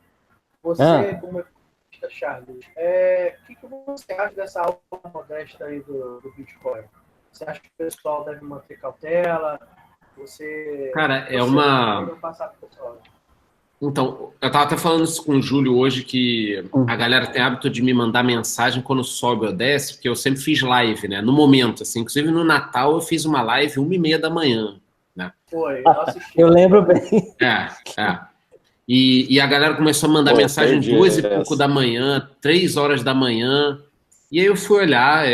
A: Você, como economista, Charles, o que você acha dessa alta modesta aí do Bitcoin? Você acha que o pessoal deve manter cautela?
F: Cara, Então, eu estava até falando isso com o Júlio hoje, que a galera tem hábito de me mandar mensagem quando sobe ou desce, porque eu sempre fiz live, né? No momento, assim. Inclusive, no Natal, eu fiz uma live 1h30 da manhã, né?
A: Foi, eu assisti.
G: Eu lembro bem.
F: E a galera começou a mandar mensagem 2h pouco da manhã, 3h da manhã. E aí eu fui olhar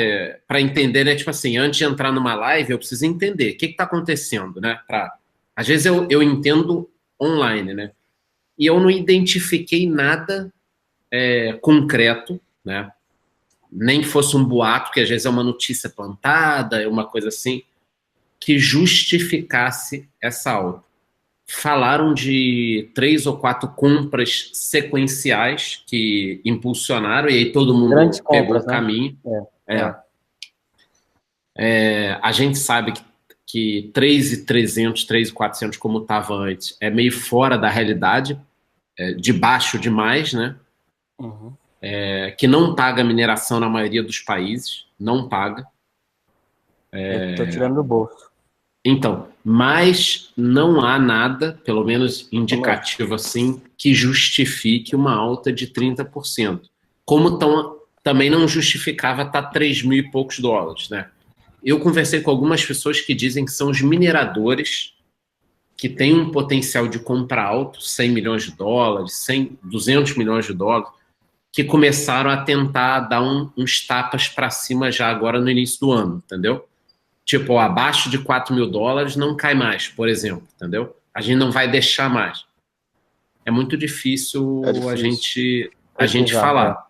F: para entender, né? Tipo assim, antes de entrar numa live, eu preciso entender o que está acontecendo, né? Às vezes eu entendo online, né? e eu não identifiquei nada concreto, né? Nem que fosse um boato, que às vezes é uma notícia plantada, é uma coisa assim, que justificasse essa alta. Falaram de 3 ou 4 compras sequenciais que impulsionaram, e aí todo mundo
G: Grandes
F: pegou
G: compras,
F: o
G: né?
F: caminho. A gente sabe que 3.300, 3.400, como estava antes, é meio fora da realidade, de baixo demais, né?
G: Uhum.
F: Que não paga mineração na maioria dos países, não paga.
G: Eu tô tirando do bolso.
F: Então, mas não há nada, pelo menos indicativo assim, que justifique uma alta de 30%. Como também não justificava estar 3 mil e poucos dólares, né? Eu conversei com algumas pessoas que dizem que são os mineradores que têm um potencial de compra alto, 100 milhões de dólares, 100, 200 milhões de dólares, que começaram a tentar dar uns tapas para cima já agora no início do ano, entendeu? Tipo, abaixo de 4 mil dólares não cai mais, por exemplo, entendeu? A gente não vai deixar mais. É muito difícil, a gente falar.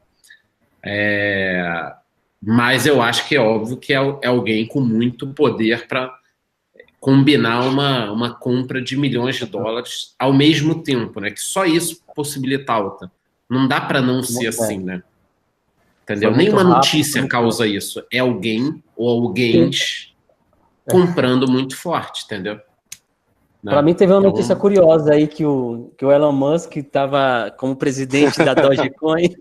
F: Mas eu acho que é óbvio que é alguém com muito poder para combinar uma compra de milhões de dólares ao mesmo tempo, né? Que só isso possibilita alta. Não dá para não ser assim, né? Entendeu? Nenhuma notícia causa isso. É alguém ou alguém comprando muito forte, entendeu?
G: Para mim teve uma notícia curiosa aí que o Elon Musk estava como presidente da Dogecoin.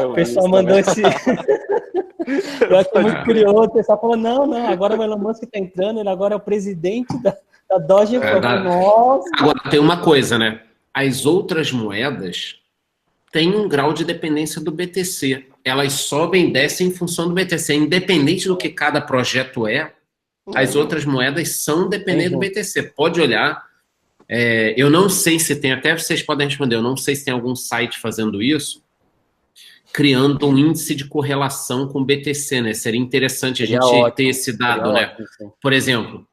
G: O pessoal mandou esse... Eu acho muito curioso. O pessoal falou, não, agora o Elon Musk está entrando, ele agora é o presidente da Dogecoin. Nossa!
F: Agora, tem uma coisa, né? As outras moedas têm um grau de dependência do BTC. Elas sobem e descem em função do BTC. Independente do que cada projeto as outras moedas são dependentes do BTC. Pode olhar. Eu não sei se tem, até vocês podem responder, eu não sei se tem algum site fazendo isso, criando um índice de correlação com o BTC, né? Seria interessante a gente ter esse dado, né? Por exemplo,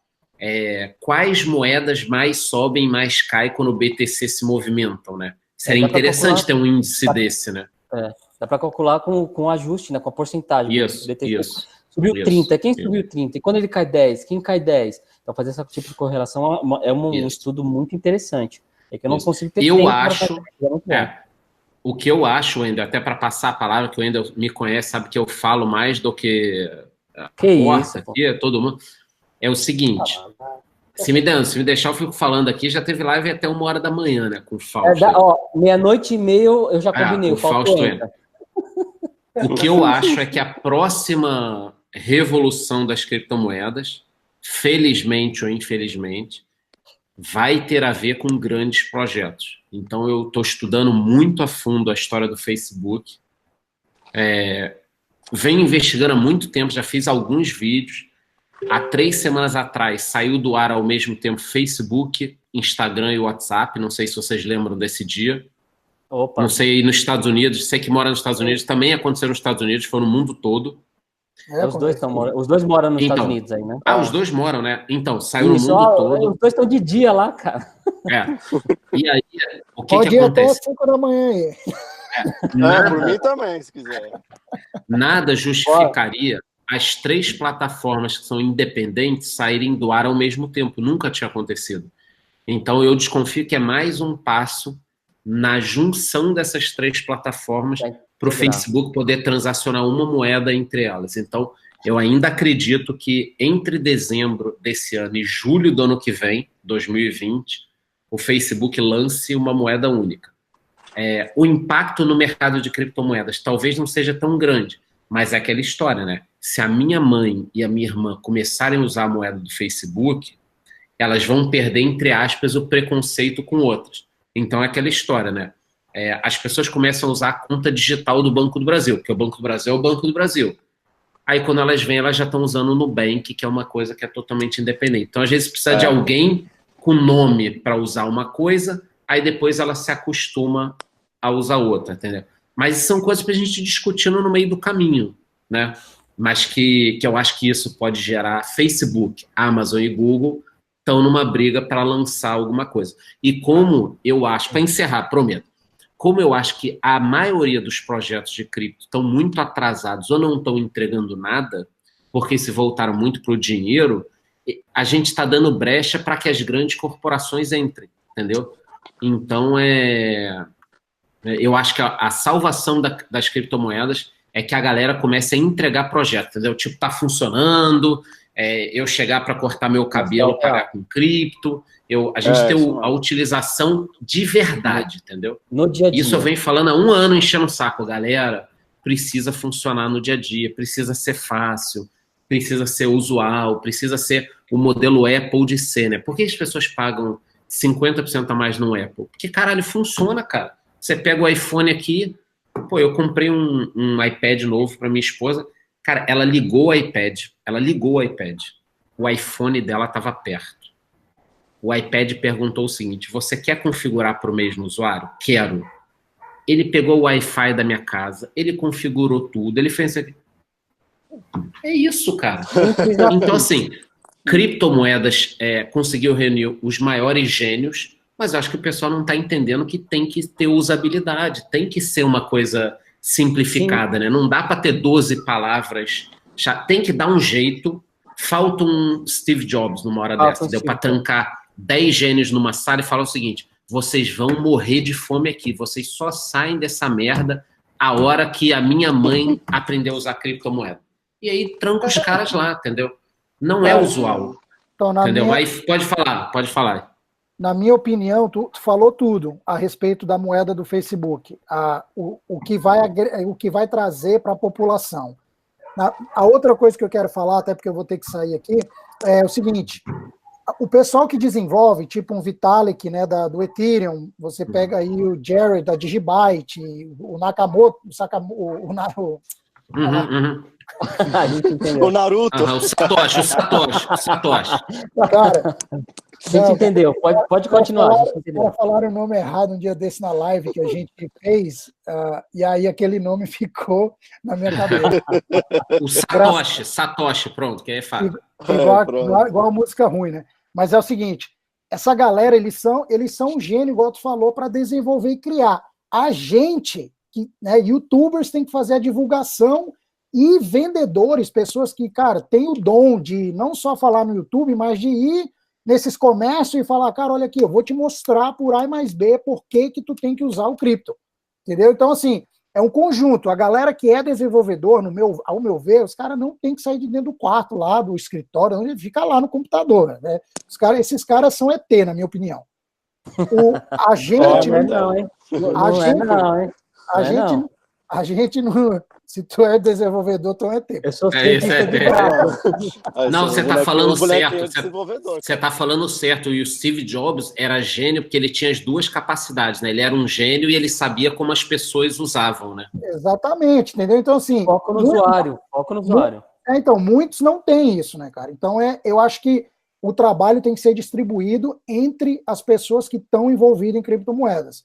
F: quais moedas mais sobem e mais caem quando o BTC se movimentam, né? Seria interessante ter um índice desse, né?
G: Dá para calcular com ajuste, né? Com a porcentagem.
F: Isso.
G: Subiu 30, quem subiu 30? E quando ele cai 10, quem cai 10? Então, fazer esse tipo de correlação é um estudo muito interessante. É que eu não consigo ter tempo para fazer.
F: O que eu acho, Wendel, até para passar a palavra, que o Wendel me conhece, sabe que eu falo mais do que
G: isso,
F: aqui, todo mundo, é o seguinte, se me deixar, eu fico falando aqui, já teve live até 1h da manhã, né, com o Fausto.
G: 00:30 eu já combinei,
F: o Fausto entra. O que eu acho é que a próxima revolução das criptomoedas, felizmente ou infelizmente, vai ter a ver com grandes projetos. Então, eu estou estudando muito a fundo a história do Facebook. Venho investigando há muito tempo, já fiz alguns vídeos. Há 3 semanas atrás, saiu do ar ao mesmo tempo Facebook, Instagram e WhatsApp. Não sei se vocês lembram desse dia.
G: Opa.
F: Não sei, nos Estados Unidos, sei que mora nos Estados Unidos, também aconteceu nos Estados Unidos, foi no mundo todo.
G: Os dois moram nos Estados Unidos aí, né?
F: Os dois moram, né? Então, saiu no mundo todo.
G: Os dois estão de dia lá, cara.
F: E aí, o que
D: Pode ir até
F: acontece?
D: 5 da manhã aí.
E: Por mim também, se quiser.
F: Nada justificaria as 3 plataformas que são independentes saírem do ar ao mesmo tempo. Nunca tinha acontecido. Então, eu desconfio que é mais um passo na junção dessas 3 plataformas para o Facebook poder transacionar uma moeda entre elas. Então, eu ainda acredito que entre dezembro desse ano e julho do ano que vem, 2020, o Facebook lance uma moeda única. O impacto no mercado de criptomoedas talvez não seja tão grande, mas é aquela história, né? Se a minha mãe e a minha irmã começarem a usar a moeda do Facebook, elas vão perder, entre aspas, o preconceito com outras. Então é aquela história, né? As pessoas começam a usar a conta digital do Banco do Brasil, porque o Banco do Brasil é o Banco do Brasil. Aí quando elas vêm, elas já estão usando o Nubank, que é uma coisa que é totalmente independente. Então às vezes precisa de alguém com nome para usar uma coisa, aí depois ela se acostuma a usar outra, entendeu? Mas são coisas para a gente discutindo no meio do caminho, né? Mas que eu acho que isso pode gerar Facebook, Amazon e Google estão numa briga para lançar alguma coisa. E como eu acho, para encerrar, prometo, como eu acho que a maioria dos projetos de cripto estão muito atrasados ou não estão entregando nada, porque se voltaram muito para o dinheiro, a gente está dando brecha para que as grandes corporações entrem, entendeu? Então, eu acho que a salvação das criptomoedas é que a galera comece a entregar projeto, entendeu? Tipo, tá funcionando, eu chegar para cortar meu cabelo, pagar com cripto, a gente ter a utilização de verdade, entendeu?
G: No dia a dia.
F: Isso eu venho falando há 1 ano, enchendo o saco, galera. Precisa funcionar no dia a dia, precisa ser fácil, precisa ser usual, precisa ser o modelo Apple de ser, né? Por que as pessoas pagam 50% a mais no Apple? Porque, caralho, funciona, cara. Você pega o iPhone aqui, pô, eu comprei um iPad novo para minha esposa, cara, ela ligou o iPad, o iPhone dela estava perto. O iPad perguntou o seguinte: você quer configurar para o mesmo usuário? Quero. Ele pegou o Wi-Fi da minha casa, ele configurou tudo, ele fez... É isso, cara. Então, assim, criptomoedas conseguiu reunir os maiores gênios, mas eu acho que o pessoal não está entendendo que tem que ter usabilidade, tem que ser uma coisa simplificada, né? Não dá para ter 12 palavras, tem que dar um jeito. Falta um Steve Jobs numa hora dessa, deu para trancar 10 gênios numa sala e falar o seguinte: vocês vão morrer de fome aqui, vocês só saem dessa merda a hora que a minha mãe aprendeu a usar criptomoeda. E aí tranca os caras lá, entendeu? Não é usual. Então, entendeu? Aí pode falar.
D: Na minha opinião, tu falou tudo a respeito da moeda do Facebook, o que vai trazer para a população. A outra coisa que eu quero falar, até porque eu vou ter que sair aqui, é o seguinte: o pessoal que desenvolve, tipo um Vitalik, né, do Ethereum, você pega aí o Jared da Digibyte, o Nakamoto,
E: o Naruto.
F: O Satoshi.
D: Cara,
G: a gente entendeu, pode continuar.
D: Falaram o nome errado um dia desse na live que a gente fez, e aí aquele nome ficou na minha cabeça.
F: O Satoshi, pronto, que é fácil.
D: Igual a música ruim, né? Mas é o seguinte, essa galera, eles são um gênio, igual tu falou, para desenvolver e criar. A gente, youtubers, tem que fazer a divulgação, e vendedores, pessoas que, cara, têm o dom de não só falar no YouTube, mas de ir nesses comércios e falar: cara, olha aqui, eu vou te mostrar por A mais B por que tu tem que usar o cripto. Entendeu? Então, assim, é um conjunto. A galera que é desenvolvedor, ao meu ver, os caras não tem que sair de dentro do quarto lá, do escritório, onde fica lá no computador, né? Esses caras são ET, na minha opinião. A gente não... Se tu é desenvolvedor, tu é ET.
F: Eu sou Não, você está falando certo. Você está falando certo. E o Steve Jobs era gênio porque ele tinha as duas capacidades, né? Ele era um gênio e ele sabia como as pessoas usavam, né?
D: Exatamente, entendeu? Então, assim...
G: Foco no usuário.
D: Então, muitos não têm isso, né, cara? Então, eu acho que o trabalho tem que ser distribuído entre as pessoas que estão envolvidas em criptomoedas.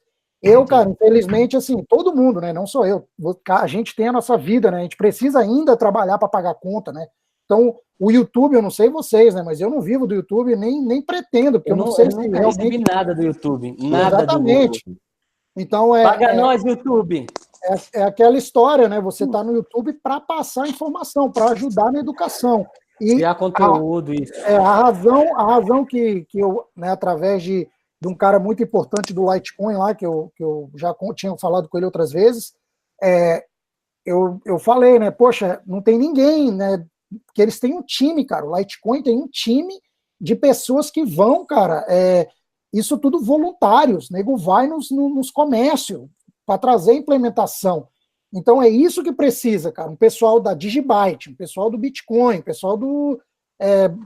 D: Cara, infelizmente, assim, todo mundo, né? Não sou eu. A gente tem a nossa vida, né? A gente precisa ainda trabalhar para pagar conta, né? Então, o YouTube, eu não sei vocês, né? Mas eu não vivo do YouTube, nem pretendo, porque eu não sei se
G: realmente... Eu não recebi nada do YouTube. Nada.
D: Exatamente.
G: Do YouTube.
D: Então,
G: paga nós, YouTube.
D: É aquela história, né? Você está no YouTube para passar informação, para ajudar na educação. E
G: criar conteúdo, isso.
D: A razão que eu, né, através de um cara muito importante do Litecoin lá, que eu já tinha falado com ele outras vezes, eu falei, né, poxa, não tem ninguém, né, porque eles têm um time, cara, o Litecoin tem um time de pessoas que vão, cara, isso tudo voluntários, nego vai nos comércios para trazer implementação. Então é isso que precisa, cara, um pessoal da Digibyte, um pessoal do Bitcoin, um pessoal do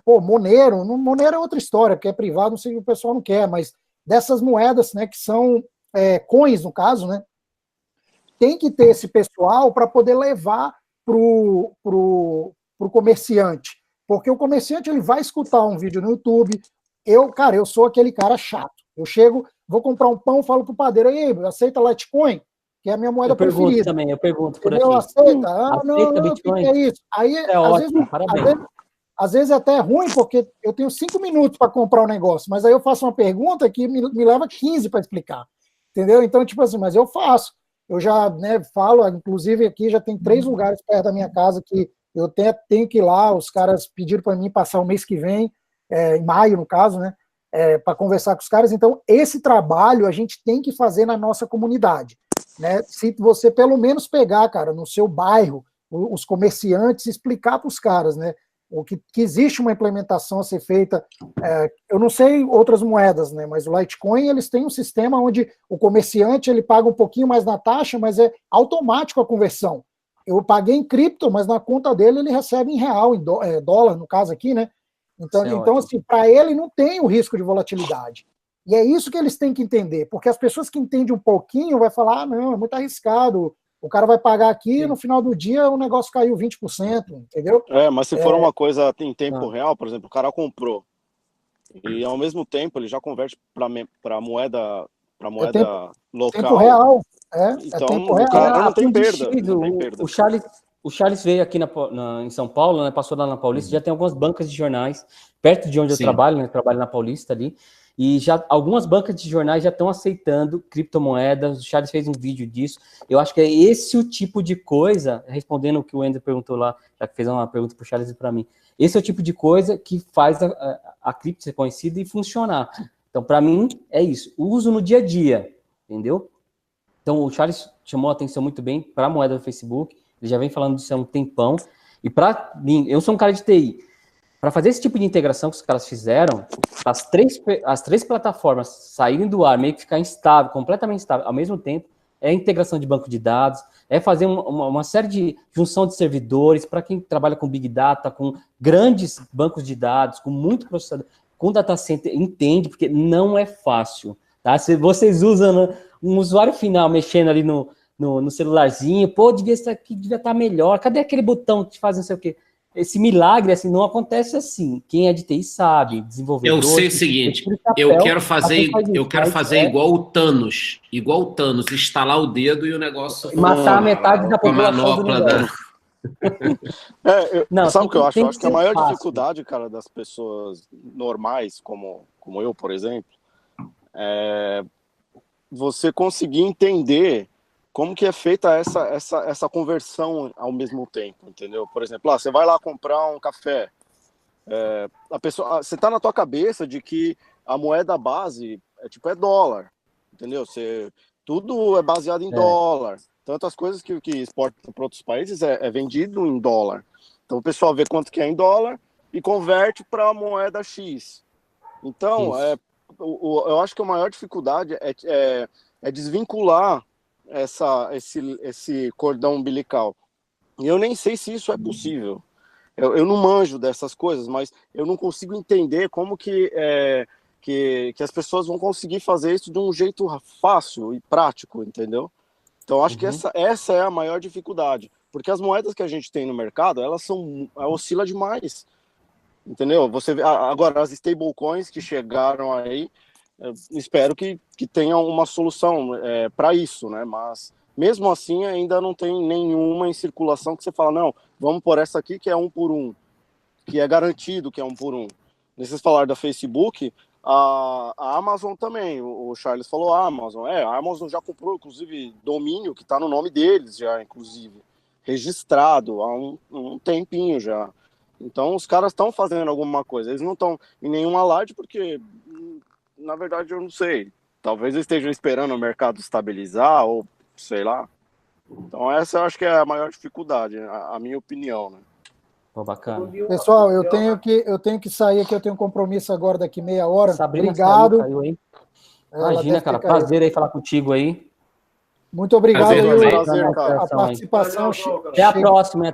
D: Monero. Monero é outra história, porque é privado, não sei se o pessoal não quer, mas dessas moedas, né, que são coins, no caso, né, tem que ter esse pessoal para poder levar pro comerciante, porque o comerciante ele vai escutar um vídeo no YouTube. Eu sou aquele cara chato. Eu chego, vou comprar um pão, falo pro padeiro: aí, aceita Litecoin? Que é a minha moeda preferida.
G: Eu pergunto por aqui.
D: Aceita? Não, Bitcoin. O que é isso? Aí,
G: ótimo, parabéns.
D: às vezes é até ruim, porque eu tenho 5 minutos para comprar um negócio, mas aí eu faço uma pergunta que me leva 15 para explicar, entendeu? Então, tipo assim, mas eu faço. Eu já, né, falo, inclusive aqui já tem 3 lugares perto da minha casa que eu tenho que ir lá, os caras pediram para mim passar o mês que vem, em maio, no caso, né, para conversar com os caras. Então, esse trabalho a gente tem que fazer na nossa comunidade, né? Se você pelo menos pegar, cara, no seu bairro, os comerciantes, explicar para os caras, né, que existe uma implementação a ser feita. Eu não sei outras moedas, né, mas o Litecoin, eles têm um sistema onde o comerciante ele paga um pouquinho mais na taxa, mas é automático a conversão. Eu paguei em cripto, mas na conta dele ele recebe em real, em dólar, no caso aqui, né? Então assim, para ele não tem o risco de volatilidade. E é isso que eles têm que entender, porque as pessoas que entendem um pouquinho vai falar, não, é muito arriscado, o cara vai pagar aqui, no final do dia o negócio caiu 20%, entendeu?
E: Mas se for uma coisa em tempo real, por exemplo, o cara comprou e ao mesmo tempo ele já converte para moeda local.
D: Tempo real.
E: Então
D: tempo
E: o
D: real.
E: cara não tem perda.
G: O Charles veio aqui em São Paulo, né, passou lá na Paulista, já tem algumas bancas de jornais perto de onde eu trabalho, né, trabalho na Paulista ali, e já algumas bancas de jornais já estão aceitando criptomoedas. O Charles fez um vídeo disso. Eu acho que é esse o tipo de coisa, respondendo o que o Ender perguntou lá, já que fez uma pergunta para o Charles e para mim, esse é o tipo de coisa que faz a cripto ser conhecida e funcionar. Então, para mim, é isso. O uso no dia a dia, entendeu? Então, o Charles chamou a atenção muito bem para a moeda do Facebook. Ele já vem falando disso há um tempão. E para mim, eu sou um cara de TI. Para fazer esse tipo de integração que os caras fizeram, as três plataformas saírem do ar, meio que ficar instável, completamente instável, ao mesmo tempo, é a integração de banco de dados, é fazer uma série de junção de servidores para quem trabalha com Big Data, com grandes bancos de dados, com muito processador, com data center, entende, porque não é fácil. Tá? Se vocês usam um usuário final mexendo ali no celularzinho, devia estar melhor, cadê aquele botão que te faz não sei o quê? Esse milagre, assim, não acontece assim. Quem é de TI sabe, desenvolvedor...
F: Eu sei o seguinte, eu quero fazer igual o Thanos, instalar o dedo e o negócio...
G: Matar a metade da população do
F: manopla
E: sabe o que eu acho? Eu acho que a maior dificuldade, cara, das pessoas normais, como eu, por exemplo, é você conseguir entender como que é feita essa conversão ao mesmo tempo, entendeu? Por exemplo, você vai lá comprar um café, você tá na tua cabeça de que a moeda base é dólar, entendeu? Tudo é baseado em dólar. Tantas coisas que exportam para outros países é vendido em dólar. Então o pessoal vê quanto que é em dólar e converte para a moeda X. Então, eu acho que a maior dificuldade é desvincular esse cordão umbilical. E eu nem sei se isso é possível. Eu não manjo dessas coisas, mas eu não consigo entender como que as pessoas vão conseguir fazer isso de um jeito fácil e prático, entendeu? Então, eu acho que essa é a maior dificuldade. Porque as moedas que a gente tem no mercado, elas oscila demais. Entendeu? Você vê, agora, as stablecoins que chegaram aí, espero que tenham uma solução para isso, né? Mas, mesmo assim, ainda não tem nenhuma em circulação que você fala, não, vamos por essa aqui que é 1 por 1, que é garantido que é 1 por 1. Vocês falaram da Facebook, a Amazon também, o Charles falou a Amazon já comprou, inclusive, domínio que está no nome deles já, inclusive, registrado há um tempinho já. Então, os caras estão fazendo alguma coisa. Eles não estão em nenhum alarde porque, na verdade, eu não sei. Talvez eles estejam esperando o mercado estabilizar ou sei lá. Então, essa eu acho que é a maior dificuldade, a minha opinião, né?
G: Bacana.
D: Pessoal, eu tenho que sair aqui, eu tenho um compromisso agora daqui meia hora.
G: Sabrina
D: obrigado.
G: Caiu, hein? Imagina, cara, prazer aí falar contigo aí.
D: Muito obrigado
E: a
D: participação.
G: Até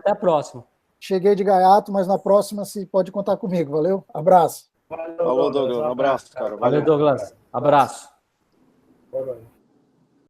G: a próxima.
D: Cheguei de gaiato, mas na próxima se pode contar comigo. Valeu? Abraço.
E: Falou, Douglas. Um abraço, cara.
G: Valeu, Douglas. Abraço.
A: Bye, bye.